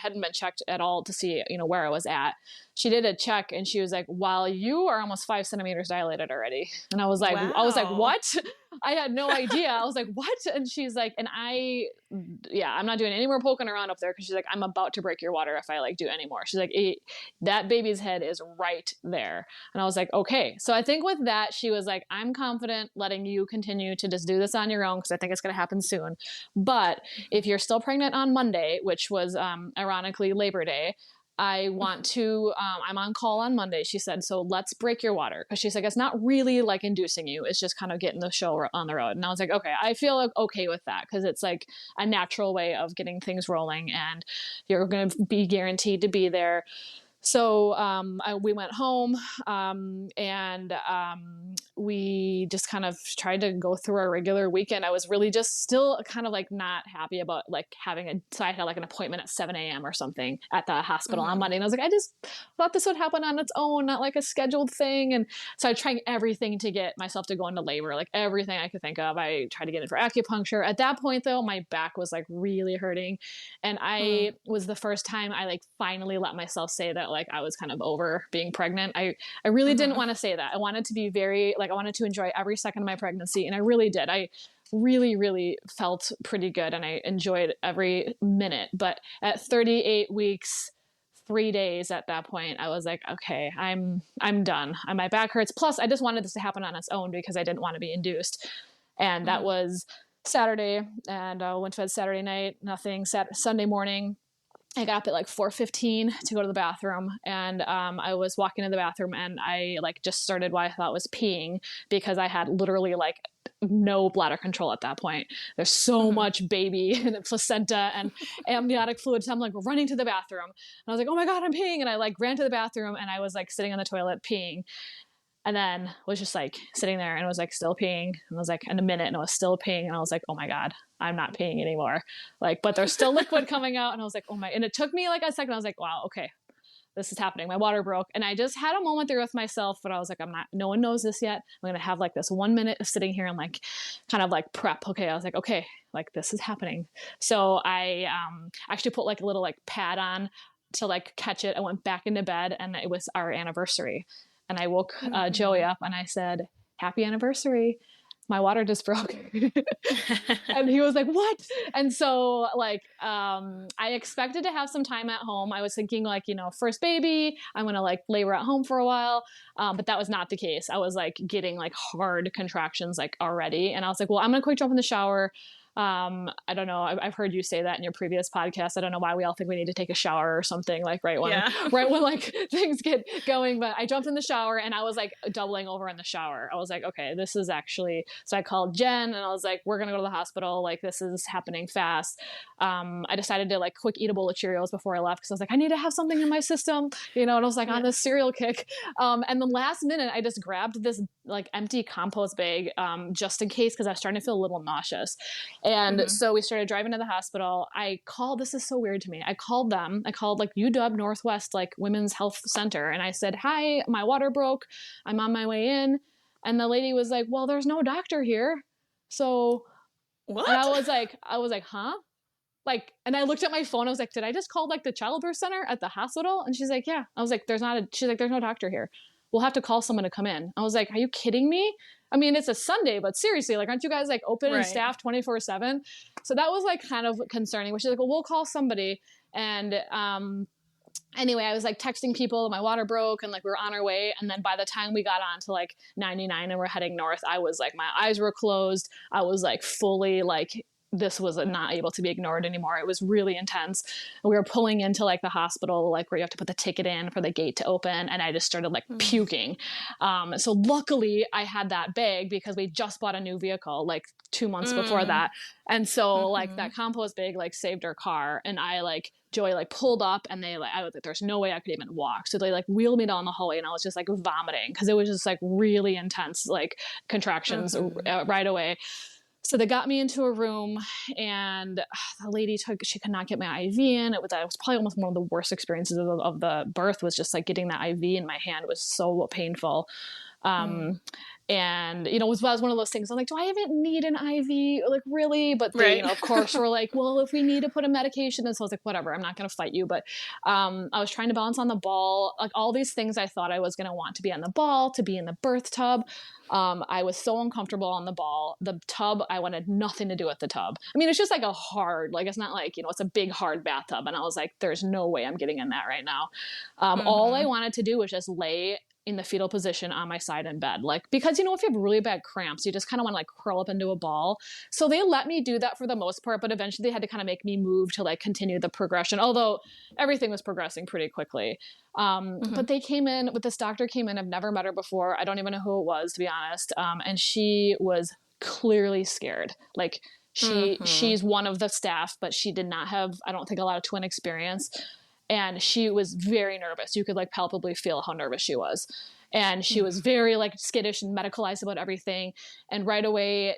hadn't been checked at all to see, where I was at. She did a check and she was like, wow, you are almost 5 centimeters dilated already. And I was like, wow. What? I had no idea. I was like, what? And she's like, I'm not doing any more poking around up there. Cause she's like, I'm about to break your water if I like do any more. She's like, that baby's head is right there. And I was like, okay. So I think with that, she was like, I'm confident letting you continue to just do this on your own, cause I think it's going to happen soon. But if you're still pregnant on Monday, which was ironically Labor Day, I want to, I'm on call on Monday, she said, so let's break your water. Cause she's like, it's not really like inducing you. It's just kind of getting the show on the road. And I was like, okay, I feel okay with that. Cause it's like a natural way of getting things rolling and you're going to be guaranteed to be there. So we went home and we just kind of tried to go through our regular weekend. I was really just still kind of like not happy about like so I had like an appointment at 7 a.m. or something at the hospital on Monday. And I was like, I just thought this would happen on its own, not like a scheduled thing. And so I tried everything to get myself to go into labor, like everything I could think of. I tried to get in for acupuncture. At that point though, my back was like really hurting. And I was the first time I like finally let myself say that like I was kind of over being pregnant. I really didn't want to say that. I wanted to be I wanted to enjoy every second of my pregnancy. And I really did. I really, really felt pretty good and I enjoyed every minute. But at 38 weeks, 3 days at that point, I was like, okay, I'm done. My back hurts. Plus I just wanted this to happen on its own because I didn't want to be induced. And that was Saturday, and I went to bed Saturday night, nothing. Sunday morning, I got up at like 4:15 to go to the bathroom, and I was walking to the bathroom and I like just started what I thought was peeing because I had literally like no bladder control at that point. There's so much baby and placenta and amniotic fluid. So I'm like running to the bathroom and I was like, oh my God, I'm peeing. And I like ran to the bathroom and I was like sitting on the toilet peeing. And then was just like sitting there and was like still peeing. And I was like in a minute and I was still peeing. And I was like, oh my God, I'm not peeing anymore. Like, but there's still liquid coming out. And I was like, oh my, and it took me like a second. I was like, wow, okay, this is happening. My water broke. And I just had a moment there with myself, but I was like, no one knows this yet. I'm going to have like this 1 minute of sitting here and like, kind of like prep. Okay. I was like, okay, like this is happening. So I actually put like a little like pad on to like catch it. I went back into bed and it was our anniversary. And I woke Joey up and I said, happy anniversary. My water just broke. And he was like, what? And so like, I expected to have some time at home. I was thinking like, first baby, I'm going to like labor at home for a while. But that was not the case. I was like getting like hard contractions like already. And I was like, well, I'm going to quick jump in the shower. I don't know. I've heard you say that in your previous podcast. I don't know why we all think we need to take a shower or something like right when like things get going. But I jumped in the shower and I was like doubling over in the shower. I was like, okay, this is actually, so I called Jen and I was like, we're going to go to the hospital. Like this is happening fast. I decided to like quick eat a bowl of Cheerios before I left. Cause I was like, I need to have something in my system, and I was like on this cereal kick. And the last minute I just grabbed this like empty compost bag, just in case, cause I was starting to feel a little nauseous. And so we started driving to the hospital. This is so weird to me. I called like UW Northwest, like Women's Health Center. And I said, hi, my water broke. I'm on my way in. And the lady was like, well, there's no doctor here. So what? And I was like, huh? Like, and I looked at my phone. I was like, did I just call like the childbirth center at the hospital? And she's like, yeah. I was like, there's no doctor here. We'll have to call someone to come in. I was like, are you kidding me? I mean, it's a Sunday, but seriously, like, aren't you guys like open and staffed 24/7? So that was like kind of concerning, which is like, well, we'll call somebody. And anyway, I was like texting people, my water broke and like we were on our way. And then by the time we got on to like 99 and we're heading north, I was like, my eyes were closed. I was like fully like this was not able to be ignored anymore. It was really intense. And we were pulling into like the hospital, like where you have to put the ticket in for the gate to open. And I just started like puking. So luckily I had that bag because we just bought a new vehicle like 2 months before that. And so like that compost bag like saved our car. And Joey like pulled up and I was like, there's no way I could even walk. So they like wheeled me down the hallway and I was just like vomiting because it was just like really intense, like contractions right away. So they got me into a room and the lady she could not get my IV in. It was probably almost one of the worst experiences of the birth, was just like getting that IV in my hand. It was so painful. And, you know, it was one of those things. I'm like, do I even need an IV? Like, really? But they, you know, of course, were like, well, if we need to put a medication. And so I was like, whatever, I'm not going to fight you. But I was trying to balance on the ball, like all these things I thought I was going to want to be on the ball, to be in the birth tub. I was so uncomfortable on the ball. The tub, I wanted nothing to do with the tub. I mean, it's just like a hard, like, it's not like, you know, it's a big hard bathtub. And I was like, there's no way I'm getting in that right now. All I wanted to do was just lay in the fetal position on my side in bed. Like, because, you know, if you have really bad cramps, you just kind of want to like curl up into a ball. So they let me do that for the most part, but eventually they had to kind of make me move to like continue the progression, although everything was progressing pretty quickly. But they came in, this doctor came in, I've never met her before. I don't even know who it was, to be honest. And she was clearly scared. Like she's one of the staff, but she did not have, I don't think, a lot of twin experience. And she was very nervous. You could like palpably feel how nervous she was. And she was very like skittish and medicalized about everything. And right away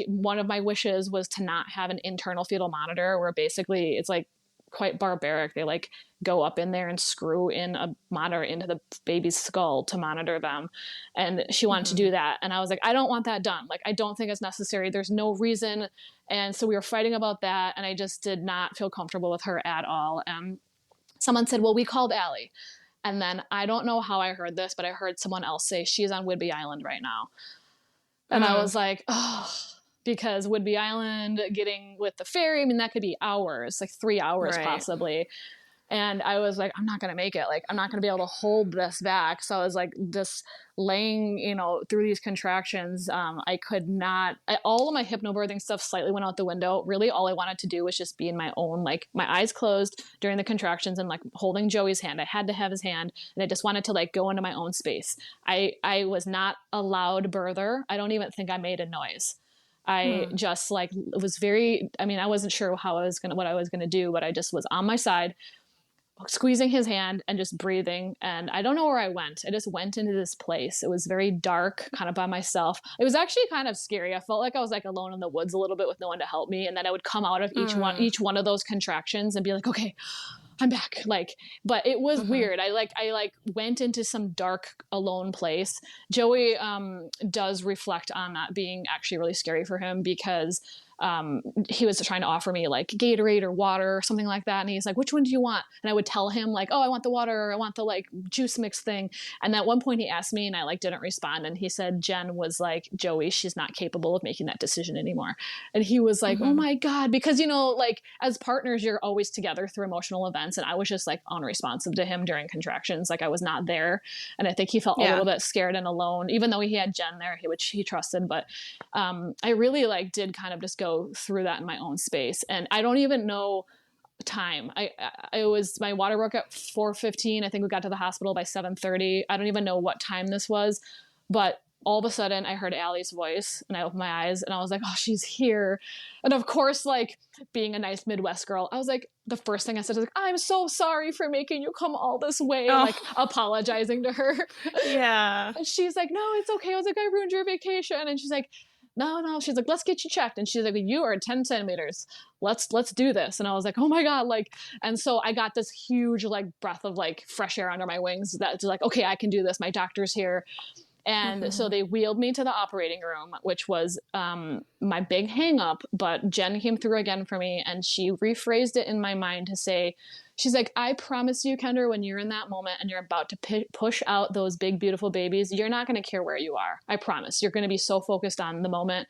one of my wishes was to not have an internal fetal monitor, where basically it's like quite barbaric. They like go up in there and screw in a monitor into the baby's skull to monitor them. And she wanted to do that. And I was like, I don't want that done. Like, I don't think it's necessary. There's no reason. And so we were fighting about that. And I just did not feel comfortable with her at all. And someone said, well, we called Allie. And then I don't know how I heard this, but I heard someone else say she's on Whidbey Island right now. And I was like, oh, because Whidbey Island, getting with the ferry, I mean, that could be hours, like 3 hours possibly. And I was like, I'm not going to make it. Like, I'm not going to be able to hold this back. So I was like, just laying, you know, through these contractions. I could not, all of my hypnobirthing stuff slightly went out the window. Really, all I wanted to do was just be in my own, like my eyes closed during the contractions and like holding Joey's hand. I had to have his hand, and I just wanted to like go into my own space. I was not a loud birther. I don't even think I made a noise. I just like, it was very, I mean, I wasn't sure what I was going to do, but I just was on my side, squeezing his hand and just breathing. And I don't know where I went. I just went into this place. It was very dark, kind of by myself. It was actually kind of scary. I felt like I was like alone in the woods a little bit with no one to help me. And then I would come out of each one of those contractions and be like, okay, I'm back. Like, but it was weird. I went into some dark, alone place. Joey does reflect on that being actually really scary for him, because he was trying to offer me like Gatorade or water or something like that. And he's like, which one do you want? And I would tell him like, oh, I want the water, or I want the like juice mix thing. And at one point he asked me and I like didn't respond. And he said, Jen was like, Joey, she's not capable of making that decision anymore. And he was like, oh my God, because, you know, like as partners, you're always together through emotional events. And I was just like unresponsive to him during contractions. Like I was not there. And I think he felt a little bit scared and alone, even though he had Jen there, which he trusted. But I really like did kind of just go through that in my own space. And I don't even know time. My water broke at 4:15. I think we got to the hospital by 7:30. I don't even know what time this was, but all of a sudden I heard Allie's voice and I opened my eyes and I was like, oh, she's here. And of course, like being a nice Midwest girl, I was like, the first thing I said was like, I'm so sorry for making you come all this way, like apologizing to her. Yeah. And she's like, no, it's okay. I was like, I ruined your vacation. And she's like, no. She's like, let's get you checked. And she's like, you are 10 centimeters. Let's do this. And I was like, oh my God. Like, and so I got this huge like breath of like fresh air under my wings. That's like, okay, I can do this. My doctor's here. And so they wheeled me to the operating room, which was my big hang up. But Jen came through again for me and she rephrased it in my mind to say, she's like, I promise you, Kendra, when you're in that moment and you're about to push out those big, beautiful babies, you're not going to care where you are. I promise. You're going to be so focused on the moment.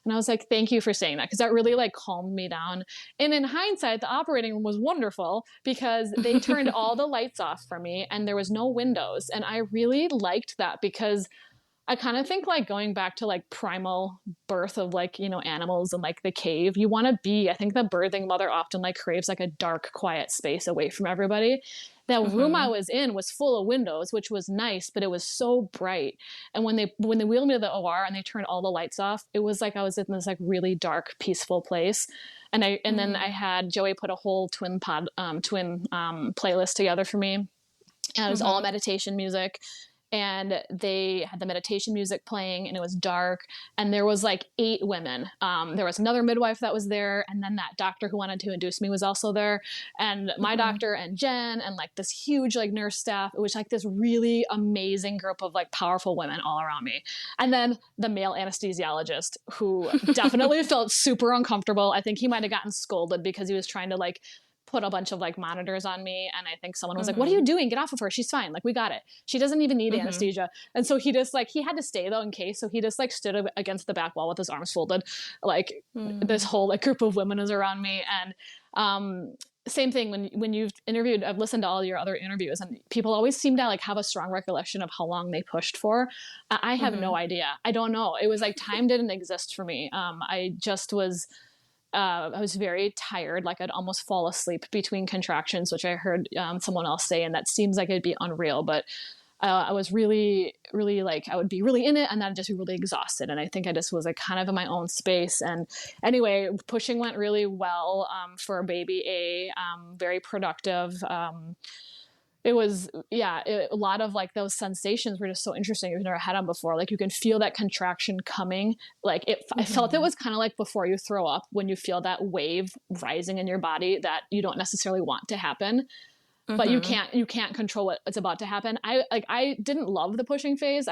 And I was like, thank you for saying that, because that really like calmed me down. And in hindsight, the operating room was wonderful because they turned all the lights off for me and there was no windows. And I really liked that because I kind of think like going back to like primal birth of like, you know, animals and like the cave, you want to be, I think the birthing mother often like craves like a dark, quiet space away from everybody. That room I was in was full of windows, which was nice, but it was so bright. And when they wheeled me to the OR and they turned all the lights off, it was like I was in this like really dark, peaceful place. And then I had Joey put a whole twin playlist together for me. And it was all meditation music. And they had the meditation music playing and it was dark and there was like 8 women. There was another midwife that was there. And then that doctor who wanted to induce me was also there. And my doctor and Jen and like this huge like nurse staff, it was like this really amazing group of like powerful women all around me. And then the male anesthesiologist who definitely felt super uncomfortable. I think he might've gotten scolded because he was trying to like put a bunch of like monitors on me. And I think someone was like, what are you doing? Get off of her. She's fine. Like, we got it. She doesn't even need anesthesia. And so he just like, he had to stay though in case. So he just like stood against the back wall with his arms folded. Like this whole like group of women is around me. And same thing when you've interviewed, I've listened to all your other interviews and people always seem to like have a strong recollection of how long they pushed for. I have no idea. I don't know. It was like time didn't exist for me. I was very tired, like I'd almost fall asleep between contractions, which I heard someone else say, and that seems like it'd be unreal, but I was really, really like, I would be really in it and then I'd just be really exhausted. And I think I just was like kind of in my own space. And anyway, pushing went really well for baby A, very productive. It was, a lot of like those sensations were just so interesting. You've never had them before. Like you can feel that contraction coming. Like I felt it was kind of like before you throw up, when you feel that wave rising in your body that you don't necessarily want to happen, but you can't control what's about to happen. I didn't love the pushing phase.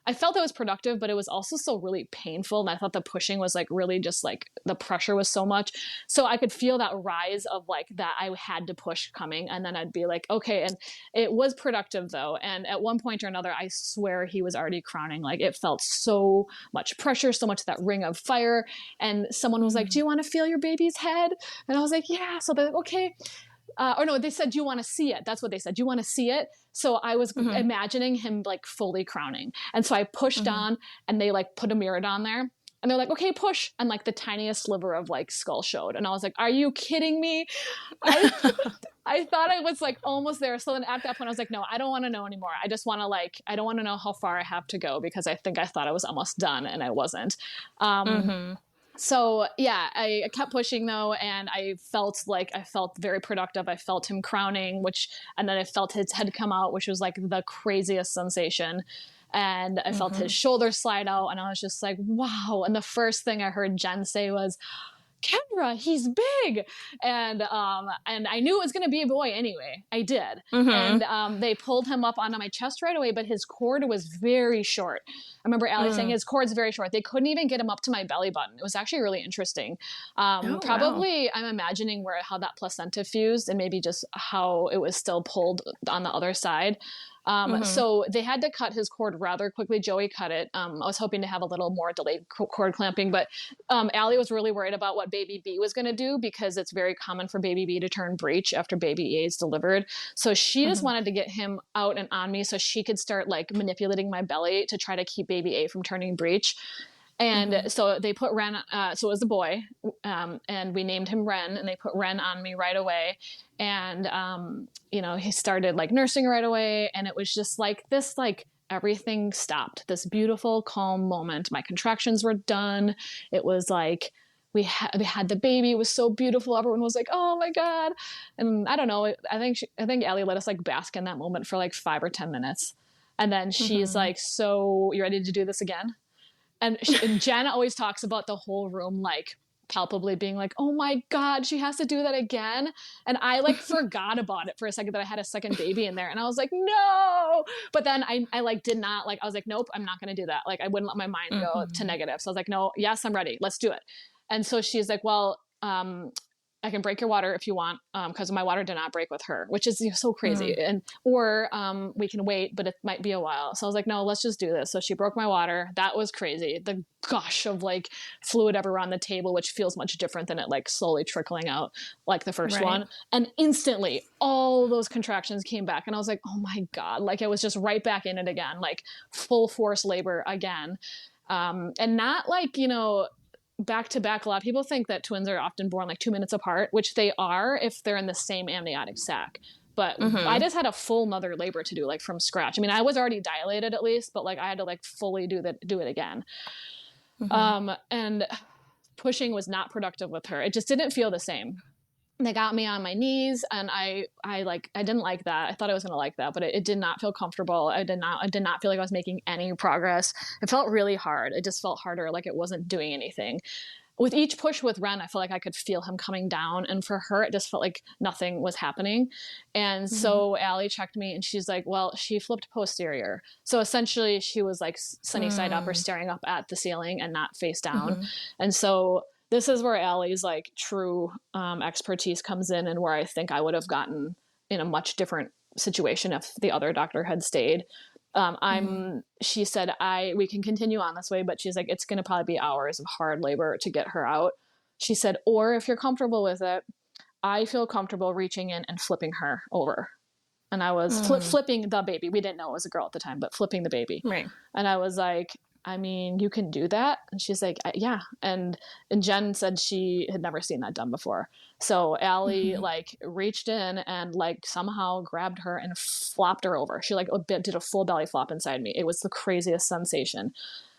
I felt it was productive, but it was also so really painful. And I thought the pushing was like really just like the pressure was so much. So I could feel that rise of like that I had to push coming. And then I'd be like, okay. And it was productive though. And at one point or another, I swear he was already crowning. Like it felt so much pressure, so much that ring of fire. And someone was like, do you want to feel your baby's head? And I was like, yeah. So they're like, okay. Or no, they said, do you want to see it? That's what they said. Do you want to see it? So I was imagining him like fully crowning. And so I pushed on and they like put a mirror on there and they're like, okay, push. And like the tiniest sliver of like skull showed. And I was like, are you kidding me? I thought I was like almost there. So then at that point I was like, no, I don't want to know anymore. I just want to like, I don't want to know how far I have to go because I think I thought I was almost done and I wasn't. So yeah, I kept pushing though, and I felt very productive. I felt him crowning, and then I felt his head come out, which was like the craziest sensation. And I felt his shoulders slide out, and I was just like, wow. And the first thing I heard Jen say was, Kendra, he's big. And I knew it was going to be a boy anyway. I did. And they pulled him up onto my chest right away, but his cord was very short. I remember Allie saying his cord's very short. They couldn't even get him up to my belly button. It was actually really interesting. Probably, wow. I'm imagining how that placenta fused and maybe just how it was still pulled on the other side. So they had to cut his cord rather quickly. Joey cut it. I was hoping to have a little more delayed cord clamping, but Allie was really worried about what baby B was going to do because it's very common for baby B to turn breech after baby A is delivered. So she just wanted to get him out and on me so she could start like manipulating my belly to try to keep baby A from turning breech. And so they put Wren, so it was a boy, and we named him Wren, and they put Wren on me right away. And, he started like nursing right away. And it was just like this, like everything stopped, this beautiful, calm moment. My contractions were done. It was like, we had the baby. It was so beautiful. Everyone was like, oh my God. And I don't know. I think Allie let us like bask in that moment for like 5 or 10 minutes. And then she's like, so you ready to do this again? And Jen always talks about the whole room, like palpably being like, oh my God, she has to do that again. And I like forgot about it for a second that I had a second baby in there. And I was like, no. But then I like did not like, I was like, nope, I'm not going to do that. Like I wouldn't let my mind go to negative. So I was like, no, yes, I'm ready. Let's do it. And so she's like, well, I can break your water if you want, because my water did not break with her, which is so crazy. Or we can wait, but it might be a while. So I was like, no, let's just do this. So she broke my water. That was crazy. The gush of like fluid everywhere on the table, which feels much different than it like slowly trickling out like the first one. And instantly all those contractions came back. And I was like, oh my God, like I was just right back in it again, like full force labor again. And not like, back to back. A lot of people think that twins are often born like 2 minutes apart, which they are if they're in the same amniotic sac. But I just had a full mother labor to do, like from scratch. I mean, I was already dilated at least, but like I had to like fully do it again. And pushing was not productive with her. It just didn't feel the same. They got me on my knees, and I didn't like that. I thought I was going to like that, but it did not feel comfortable. I did not feel like I was making any progress. It felt really hard. It just felt harder. Like it wasn't doing anything. With each push with Wren, I felt like I could feel him coming down. And for her, it just felt like nothing was happening. And so Allie checked me and she's like, well, she flipped posterior. So essentially she was like sunny side up or staring up at the ceiling and not face down. And so this is where Allie's like true expertise comes in, and where I think I would have gotten in a much different situation if the other doctor had stayed. She said, we can continue on this way, but she's like, it's going to probably be hours of hard labor to get her out. She said, or if you're comfortable with it, I feel comfortable reaching in and flipping her over. And I was flipping the baby. We didn't know it was a girl at the time, but flipping the baby. Right. And I was like, I mean, you can do that. And she's like, yeah. And Jen said she had never seen that done before. So Allie like reached in and like somehow grabbed her and flopped her over. She like did a full belly flop inside me. It was the craziest sensation.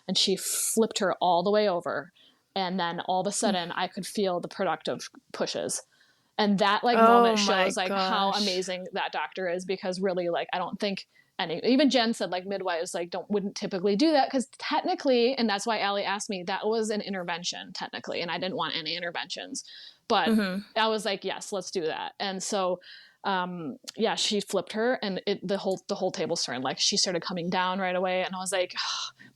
And she flipped her all the way over. And then all of a sudden I could feel the productive pushes. And that like moment shows like how amazing that doctor is, because really like, I don't think even Jen said like midwives like wouldn't typically do that, because technically, and that's why Allie asked me, that was an intervention technically, and I didn't want any interventions, but I was like, yes, let's do that. And so she flipped her, and the whole tables turned. Like she started coming down right away, and I was like,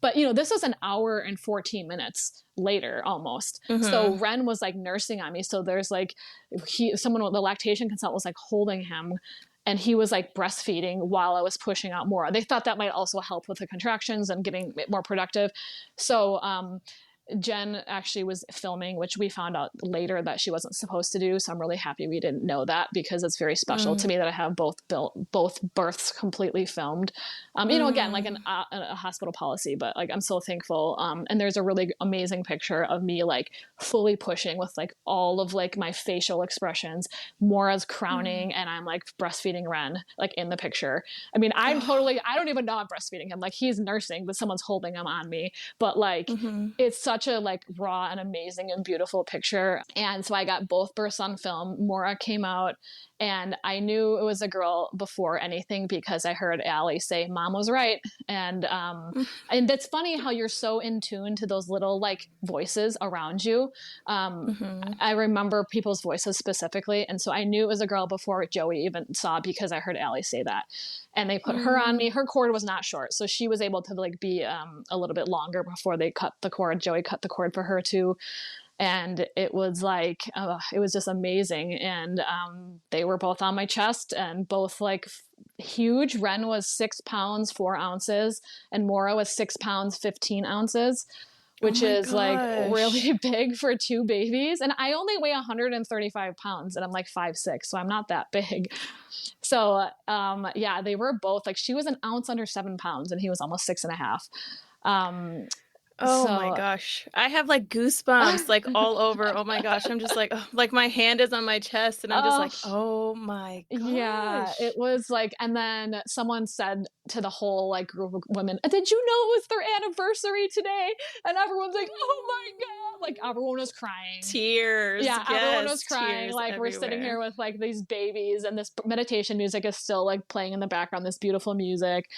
but this was an hour and 14 minutes later almost. So Wren was like nursing on me. So there's like the lactation consultant was like holding him, and he was like breastfeeding while I was pushing out more. They thought that might also help with the contractions and getting it more productive. So Jen actually was filming, which we found out later that she wasn't supposed to do. So I'm really happy we didn't know that, because it's very special to me that I have both births completely filmed. Again, like a hospital policy, but like I'm so thankful. And there's a really amazing picture of me like fully pushing with like all of like my facial expressions. Mora's crowning and I'm like breastfeeding Wren like in the picture. I mean, I don't even know I'm breastfeeding him. Like he's nursing, but someone's holding him on me. But like it's such a like raw and amazing and beautiful picture. And so I got both births on film. Mora came out, and I knew it was a girl before anything, because I heard Allie say, "Mom was right." And it's funny how you're so in tune to those little like voices around you. I remember people's voices specifically. And so I knew it was a girl before Joey even saw, because I heard Allie say that. And they put her on me. Her cord was not short, so she was able to like be a little bit longer before they cut the cord. Joey cut the cord for her too. And it was like, it was just amazing. And they were both on my chest and both like huge. Wren was 6 pounds, 4 ounces, and Mora was 6 pounds, 15 ounces, which is like really big for two babies. And I only weigh 135 pounds and I'm like 5'6", so I'm not that big. So they were both like, she was an ounce under 7 pounds and he was almost 6.5. My gosh. I have like goosebumps like all over. Oh my gosh. I'm just like, like my hand is on my chest and I'm just like, oh my gosh. Yeah, it was like, and then someone said to the whole like group of women, did you know it was their anniversary today? And everyone's like, oh my God. Like everyone was crying. Tears. Yeah, everyone was crying. Like everywhere. We're sitting here with like these babies and this meditation music is still like playing in the background, this beautiful music.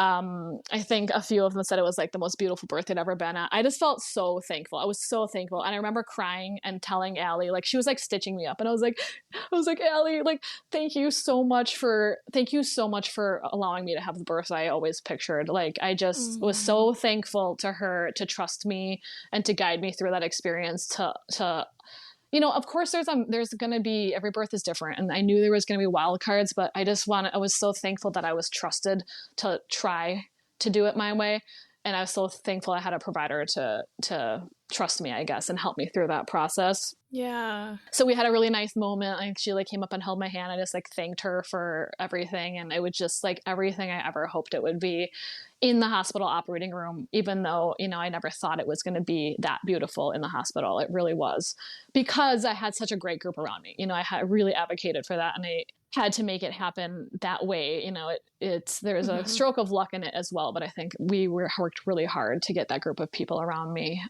I think a few of them said it was like the most beautiful birth they'd ever been at. I just felt so thankful. I was so thankful. And I remember crying and telling Allie, like she was like stitching me up and I was like, Allie, like, thank you so much for allowing me to have the birth I always pictured. Like, I just was so thankful to her to trust me and to guide me through that experience, to of course there's going to be, every birth is different. And I knew there was going to be wild cards, but I was so thankful that I was trusted to try to do it my way. And I was so thankful I had a provider to trust me, I guess, and help me through that process. Yeah. So we had a really nice moment. Like, she came up and held my hand. I just thanked her for everything. And it was just everything I ever hoped it would be in the hospital operating room, even though, I never thought it was going to be that beautiful in the hospital. It really was, because I had such a great group around me. I had really advocated for that, and I had to make it happen that way. There's a stroke of luck in it as well, but I think we worked really hard to get that group of people around me.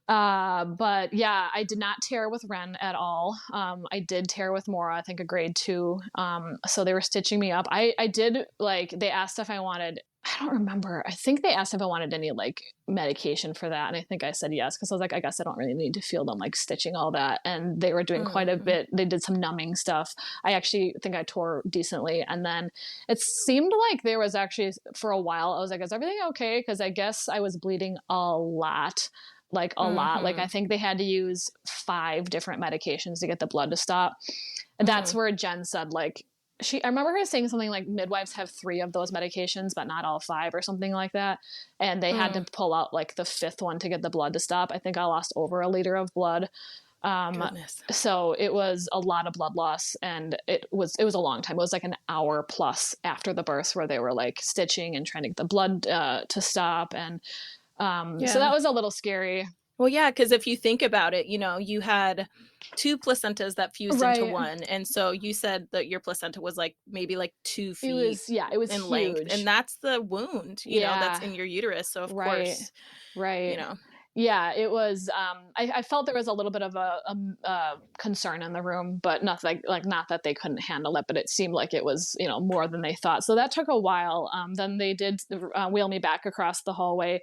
But yeah, I did not tear with Wren at all. I did tear with Mora, I think a grade 2. So they were stitching me up. I did, they asked if I wanted, I don't remember. I think they asked if I wanted any medication for that. And I think I said yes, because I was I guess I don't really need to feel them stitching all that. And they were doing quite a bit. They did some numbing stuff. I actually think I tore decently. And then it seemed like there was actually, for a while, I was is everything okay? Because I guess I was bleeding a lot. Lot. I think they had to use 5 different medications to get the blood to stop. And that's where Jen said, I remember her saying something midwives have 3 of those medications, but not all 5 or something like that. And they had to pull out the 5th one to get the blood to stop. I think I lost over 1 liter of blood. So it was a lot of blood loss, and it was a long time. It was an hour plus after the birth where they were stitching and trying to get the blood to stop. And so that was a little scary. Well, yeah, because if you think about it, you had 2 placentas that fused into one. And so you said that your placenta was maybe 2 feet. It was in huge. length. And that's the wound, you know, that's in your uterus. So of course, Yeah, it was, I felt there was a little bit of a concern in the room, but nothing not that they couldn't handle it, but it seemed like it was, more than they thought. So that took a while. Then they did wheel me back across the hallway.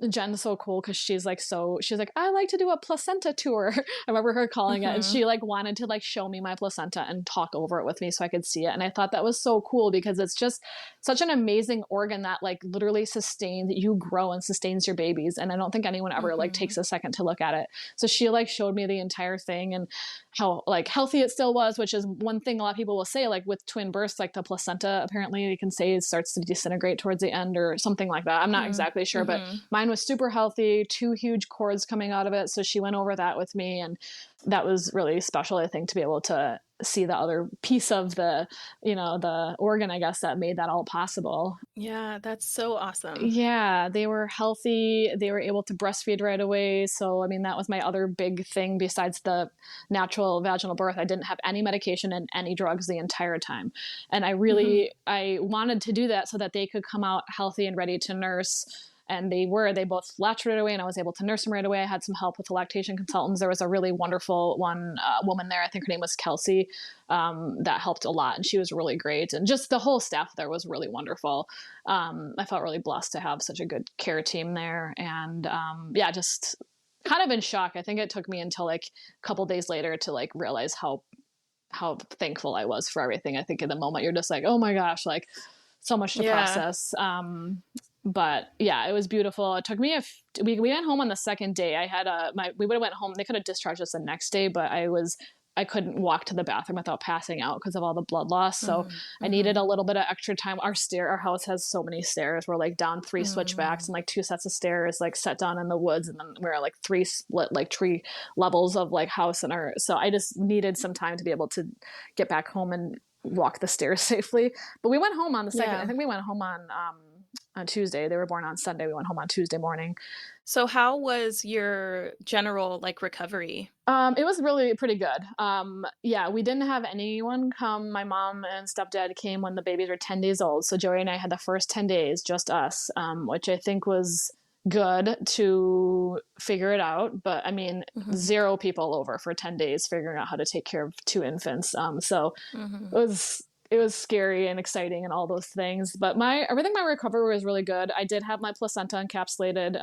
Jen's so cool because she's I like to do a placenta tour. I remember her calling it, and she wanted to show me my placenta and talk over it with me so I could see it. And I thought that was so cool because it's just such an amazing organ that literally sustains, you grow and sustains your babies. And I don't think anyone ever takes a second to look at it. So she showed me the entire thing and how healthy it still was, which is one thing a lot of people will say, with twin births, the placenta apparently you can say it starts to disintegrate towards the end or something like that. I'm not exactly sure, but mine was super healthy, 2 huge cords coming out of it. So she went over that with me, and that was really special, I think, to be able to see the other piece of the, the organ, I guess, that made that all possible. Yeah, that's so awesome. Yeah, they were healthy. They were able to breastfeed right away. So, I mean, that was my other big thing besides the natural vaginal birth. I didn't have any medication and any drugs the entire time. And I really, I wanted to do that so that they could come out healthy and ready to nurse. And they both latched right away, and I was able to nurse them right away. I had some help with the lactation consultants. There was a really wonderful woman there. I think her name was Kelsey, that helped a lot. And she was really great. And just the whole staff there was really wonderful. I felt really blessed to have such a good care team there. And just kind of in shock. I think it took me until a couple days later to realize how thankful I was for everything. I think in the moment you're just oh my gosh, so much to process. But yeah, it was beautiful. It took me we went home on the second day. I had we would have went home. They could have discharged us the next day, but I couldn't walk to the bathroom without passing out because of all the blood loss. So I needed a little bit of extra time. Our house has so many stairs. We're down 3 switchbacks and 2 sets of stairs, set down in the woods. And then we're 3 split, tree levels of house so I just needed some time to be able to get back home and walk the stairs safely. But we went home on the second. I think we went home on Tuesday. They were born on Sunday. We went home on Tuesday morning. So how was your general recovery? It was really pretty good. We didn't have anyone come. My mom and stepdad came when the babies were 10 days old. So Joey and I had the first 10 days, just us, which I think was good to figure it out. But I mean, 0 people over for 10 days figuring out how to take care of 2 infants. It was scary and exciting and all those things, but my recovery was really good. I did have my placenta encapsulated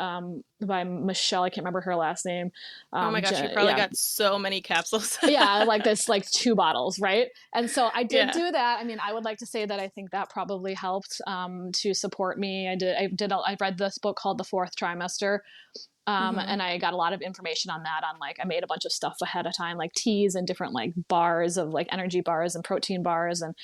by Michelle. I can't remember her last name. Oh my gosh, you probably got so many capsules. Yeah, like this, like 2 bottles, right? And so I did Yeah. do that. I mean, I would like to say that I think that probably helped to support me. I read this book called The Fourth Trimester. And I got a lot of information on that. On like, I made a bunch of stuff ahead of time, like teas and different like bars of like energy bars and protein bars and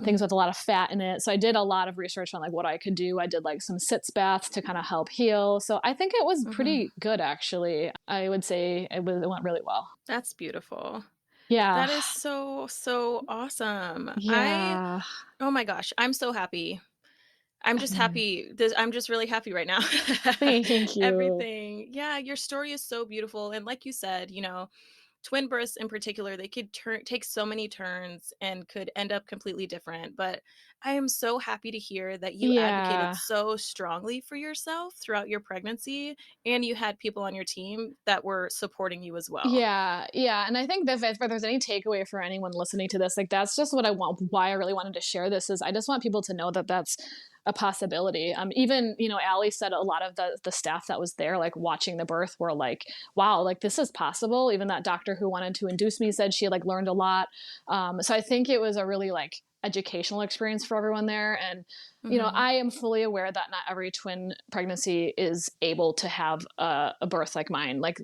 things with a lot of fat in it. So I did a lot of research on like what I could do. I did like some sitz baths to kind of help heal. So I think it was pretty good, actually. I would say it went really well. That's beautiful. Yeah. That is so, so awesome. Yeah. Oh my gosh, I'm so happy. I'm just happy. I'm just really happy right now. Thank you. Everything. Yeah, your story is so beautiful. And like you said, twin births in particular, they could take so many turns and could end up completely different. But I am so happy to hear that you advocated so strongly for yourself throughout your pregnancy, and you had people on your team that were supporting you as well. Yeah. And I think that if there's any takeaway for anyone listening to this, like that's just what I want. Why I really wanted to share this is I just want people to know that that's a possibility. Even, Allie said a lot of the staff that was there, like watching the birth, were like, wow, like this is possible. Even that doctor who wanted to induce me said she like learned a lot. So I think it was a really like educational experience for everyone there. And, I am fully aware that not every twin pregnancy is able to have a birth like mine. Like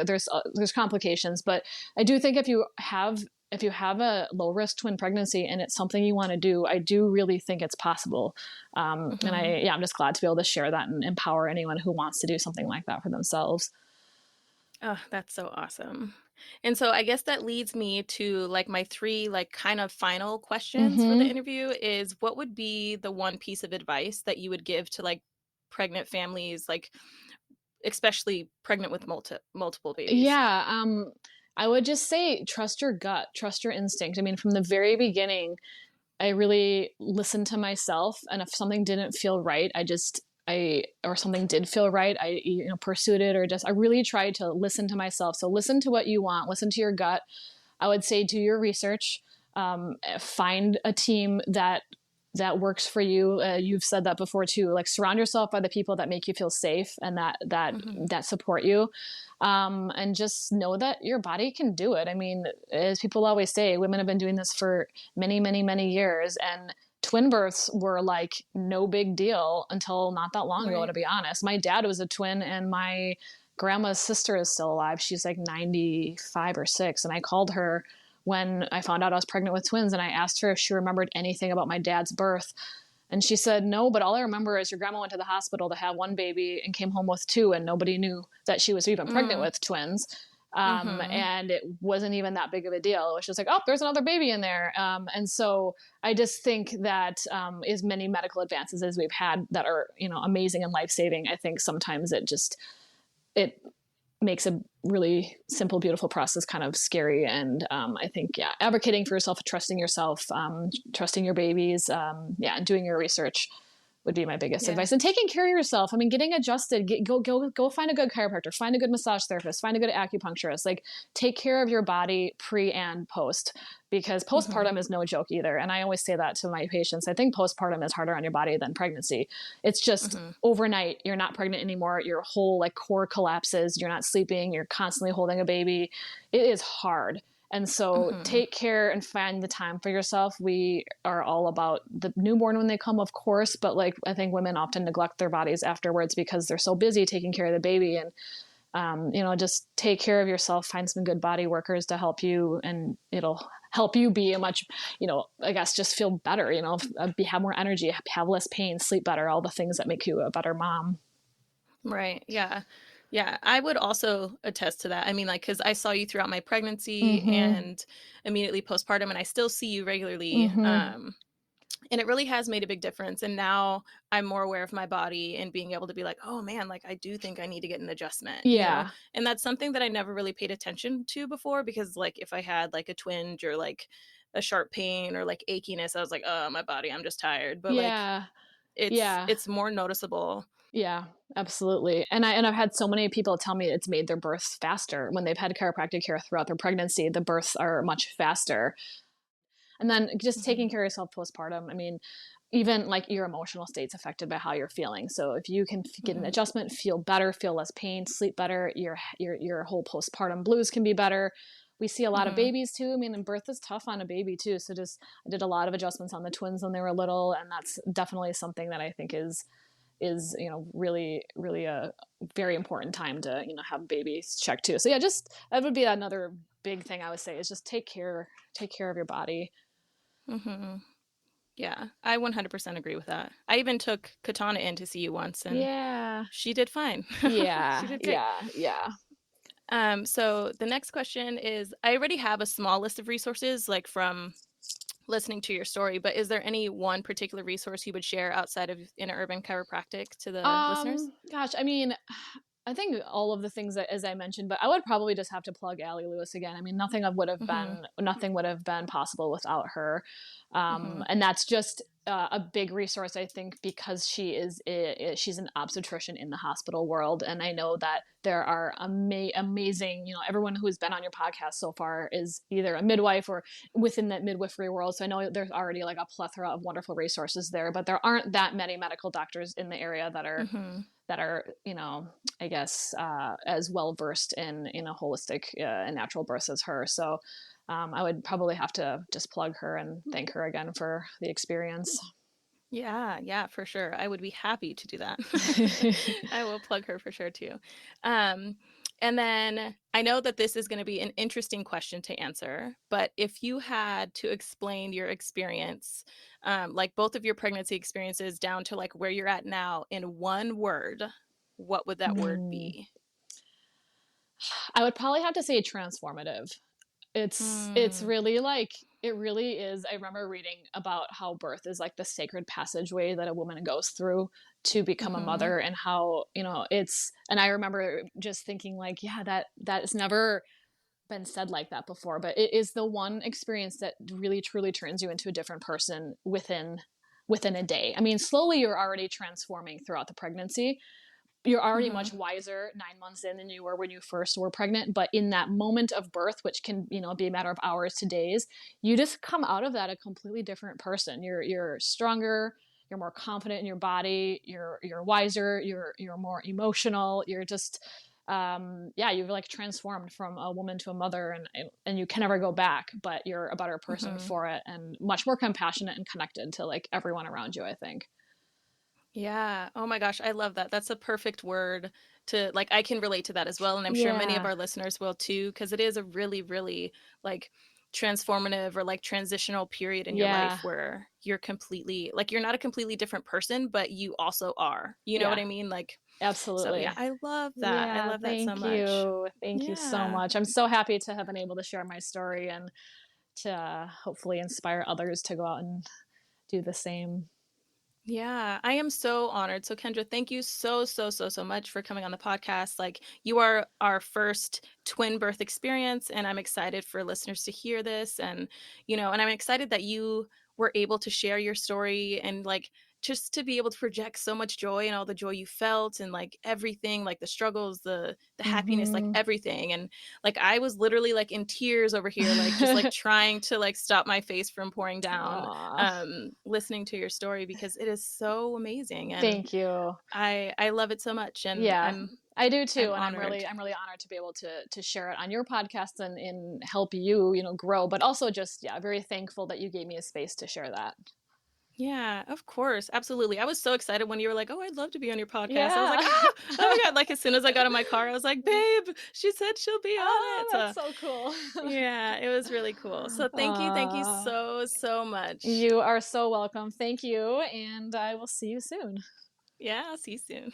there's complications, but I do think if you have a low risk twin pregnancy and it's something you want to do, I do really think it's possible. And I'm just glad to be able to share that and empower anyone who wants to do something like that for themselves. Oh, that's so awesome. And so I guess that leads me to like my 3 like kind of final questions for the interview is, what would be the one piece of advice that you would give to like pregnant families, like especially pregnant with multiple babies? Yeah. I would just say, trust your gut, trust your instinct. I mean, from the very beginning, I really listened to myself, and if something didn't feel right, or something did feel right, I pursued it, or I really tried to listen to myself. So listen to what you want, listen to your gut. I would say do your research, find a team that works for you. You've said that before too, like surround yourself by the people that make you feel safe and that support you. And just know that your body can do it. I mean, as people always say, women have been doing this for many, many, many years, and twin births were like no big deal until not that long ago, to be honest. My dad was a twin, and my grandma's sister is still alive. She's like 95 or 6. And I called her when I found out I was pregnant with twins, and I asked her if she remembered anything about my dad's birth. And she said, no, but all I remember is your grandma went to the hospital to have 1 baby and came home with 2, and nobody knew that she was even pregnant with twins. And it wasn't even that big of a deal. It was just like, oh, there's another baby in there. And so I just think that as many medical advances as we've had that are, amazing and life-saving, I think sometimes it makes a really simple, beautiful process kind of scary. And I think, advocating for yourself, trusting yourself, trusting your babies, and doing your research would be my biggest advice. And taking care of yourself. I mean, getting adjusted, go find a good chiropractor, find a good massage therapist, find a good acupuncturist, like take care of your body pre and post, because postpartum is no joke either. And I always say that to my patients. I think postpartum is harder on your body than pregnancy. It's just overnight, you're not pregnant anymore. Your whole like core collapses. You're not sleeping. You're constantly holding a baby. It is hard. And so take care and find the time for yourself. We are all about the newborn when they come, of course, but like I think women often neglect their bodies afterwards because they're so busy taking care of the baby. And just take care of yourself, find some good body workers to help you, and it'll help you be a much, I guess just feel better, have more energy, have less pain, sleep better, all the things that make you a better mom. Right. Yeah. Yeah, I would also attest to that. I mean, like, because I saw you throughout my pregnancy and immediately postpartum, and I still see you regularly. And it really has made a big difference. And now I'm more aware of my body and being able to be like, oh man, like I do think I need to get an adjustment. Yeah. And that's something that I never really paid attention to before, because like if I had like a twinge or like a sharp pain or like achiness, I was like, oh, my body, I'm just tired. But like it's more noticeable. Yeah, absolutely. And I've had so many people tell me it's made their births faster. When they've had chiropractic care throughout their pregnancy, the births are much faster. And then just taking care of yourself postpartum. I mean, even like your emotional state's affected by how you're feeling. So if you can get an adjustment, feel better, feel less pain, sleep better, your whole postpartum blues can be better. We see a lot of babies too. I mean, and birth is tough on a baby too. So I did a lot of adjustments on the twins when they were little, and that's definitely something that I think is really a very important time to have babies checked too. So yeah, just that would be another big thing I would say, is just take care of your body. Yeah, I 100% agree with that. I even took Katana in to see you once, and she did fine. Yeah, she did great. So the next question is, I already have a small list of resources, like from listening to your story, but is there any one particular resource you would share outside of Inner Urban Chiropractic to the listeners? Gosh, I mean, I think all of the things that, as I mentioned, but I would probably just have to plug Allie Lewis again. I mean, nothing would have been possible without her. And that's just a big resource, I think, because she's an obstetrician in the hospital world. And I know that there are amazing, everyone who's been on your podcast so far is either a midwife or within that midwifery world. So I know there's already like a plethora of wonderful resources there, but there aren't that many medical doctors in the area that are, I guess, as well versed in a holistic and natural birth as her. So I would probably have to just plug her and thank her again for the experience. Yeah, for sure. I would be happy to do that. I will plug her for sure too. And then I know that this is going to be an interesting question to answer, but if you had to explain your experience, like both of your pregnancy experiences down to like where you're at now in one word, what would that word be? I would probably have to say transformative. It's really like, it really is. I remember reading about how birth is like the sacred passageway that a woman goes through to become a mother, and how, and I remember just thinking like, yeah, that has never been said like that before, but it is the one experience that really truly turns you into a different person within a day. I mean, slowly you're already transforming throughout the pregnancy. You're already much wiser 9 months in than you were when you first were pregnant. But in that moment of birth, which can, be a matter of hours to days, you just come out of that a completely different person. You're stronger, you're more confident in your body, you're wiser, you're more emotional. You're just, you've like transformed from a woman to a mother, and you can never go back, but you're a better person for it, and much more compassionate and connected to like everyone around you, I think. Yeah. Oh my gosh. I love that. That's a perfect word to like, I can relate to that as well. And I'm sure many of our listeners will too, because it is a really, really like transformative or like transitional period in your life where you're completely like, you're not a completely different person, but you also are, you know what I mean? Like, absolutely. So yeah, I love that. I love that so much. Thank you so much. I'm so happy to have been able to share my story and to hopefully inspire others to go out and do the same. Yeah, I am so honored. So Kendra, thank you so much for coming on the podcast. Like, you are our first twin birth experience, and I'm excited for listeners to hear this. And, and I'm excited that you were able to share your story, and like just to be able to project so much joy and all the joy you felt, and like everything, like the struggles, the happiness, like everything. And like I was literally like in tears over here, like just like trying to like stop my face from pouring down listening to your story, because it is so amazing. And thank you. I love it so much. And I do too. I'm really honored to be able to share it on your podcast and help you, grow, but also just, very thankful that you gave me a space to share that. Yeah, of course. Absolutely. I was so excited when you were like, oh, I'd love to be on your podcast. I was like, oh my God. Like as soon as I got in my car, I was like, babe, she said she'll be on it. That's so cool. Yeah, it was really cool. So thank you so much. You are so welcome. Thank you. And I will see you soon. Yeah, I'll see you soon.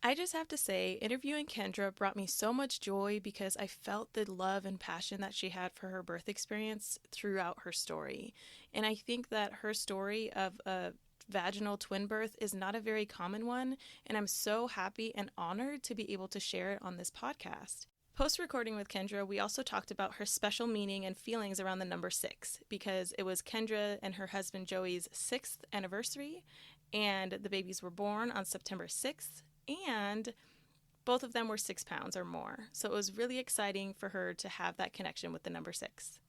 I just have to say, interviewing Kendra brought me so much joy, because I felt the love and passion that she had for her birth experience throughout her story. And I think that her story of a vaginal twin birth is not a very common one, and I'm so happy and honored to be able to share it on this podcast. Post-recording with Kendra, we also talked about her special meaning and feelings around the number 6, because it was Kendra and her husband Joey's 6th anniversary, and the babies were born on September 6th. And Both of them were 6 pounds or more, so it was really exciting for her to have that connection with the number 6.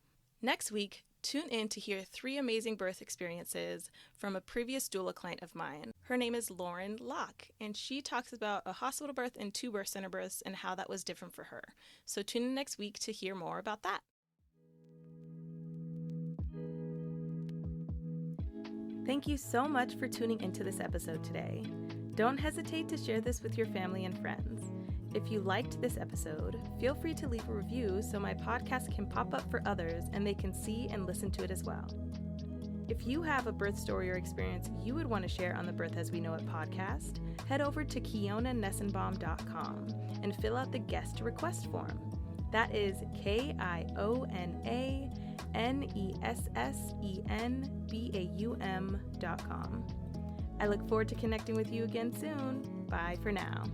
Next week, tune in to hear 3 amazing birth experiences from a previous doula client of mine. Her name is Lauren Locke, and she talks about a hospital birth and 2 birth center births and how that was different for her. So tune in next week to hear more about that. Thank you so much for tuning into this episode today. Don't hesitate to share this with your family and friends. If you liked this episode, feel free to leave a review so my podcast can pop up for others and they can see and listen to it as well. If you have a birth story or experience you would want to share on the Birth As We Know It podcast, head over to KionaNessenbaum.com and fill out the guest request form. That is KionaNessenbaum.com. I look forward to connecting with you again soon. Bye for now.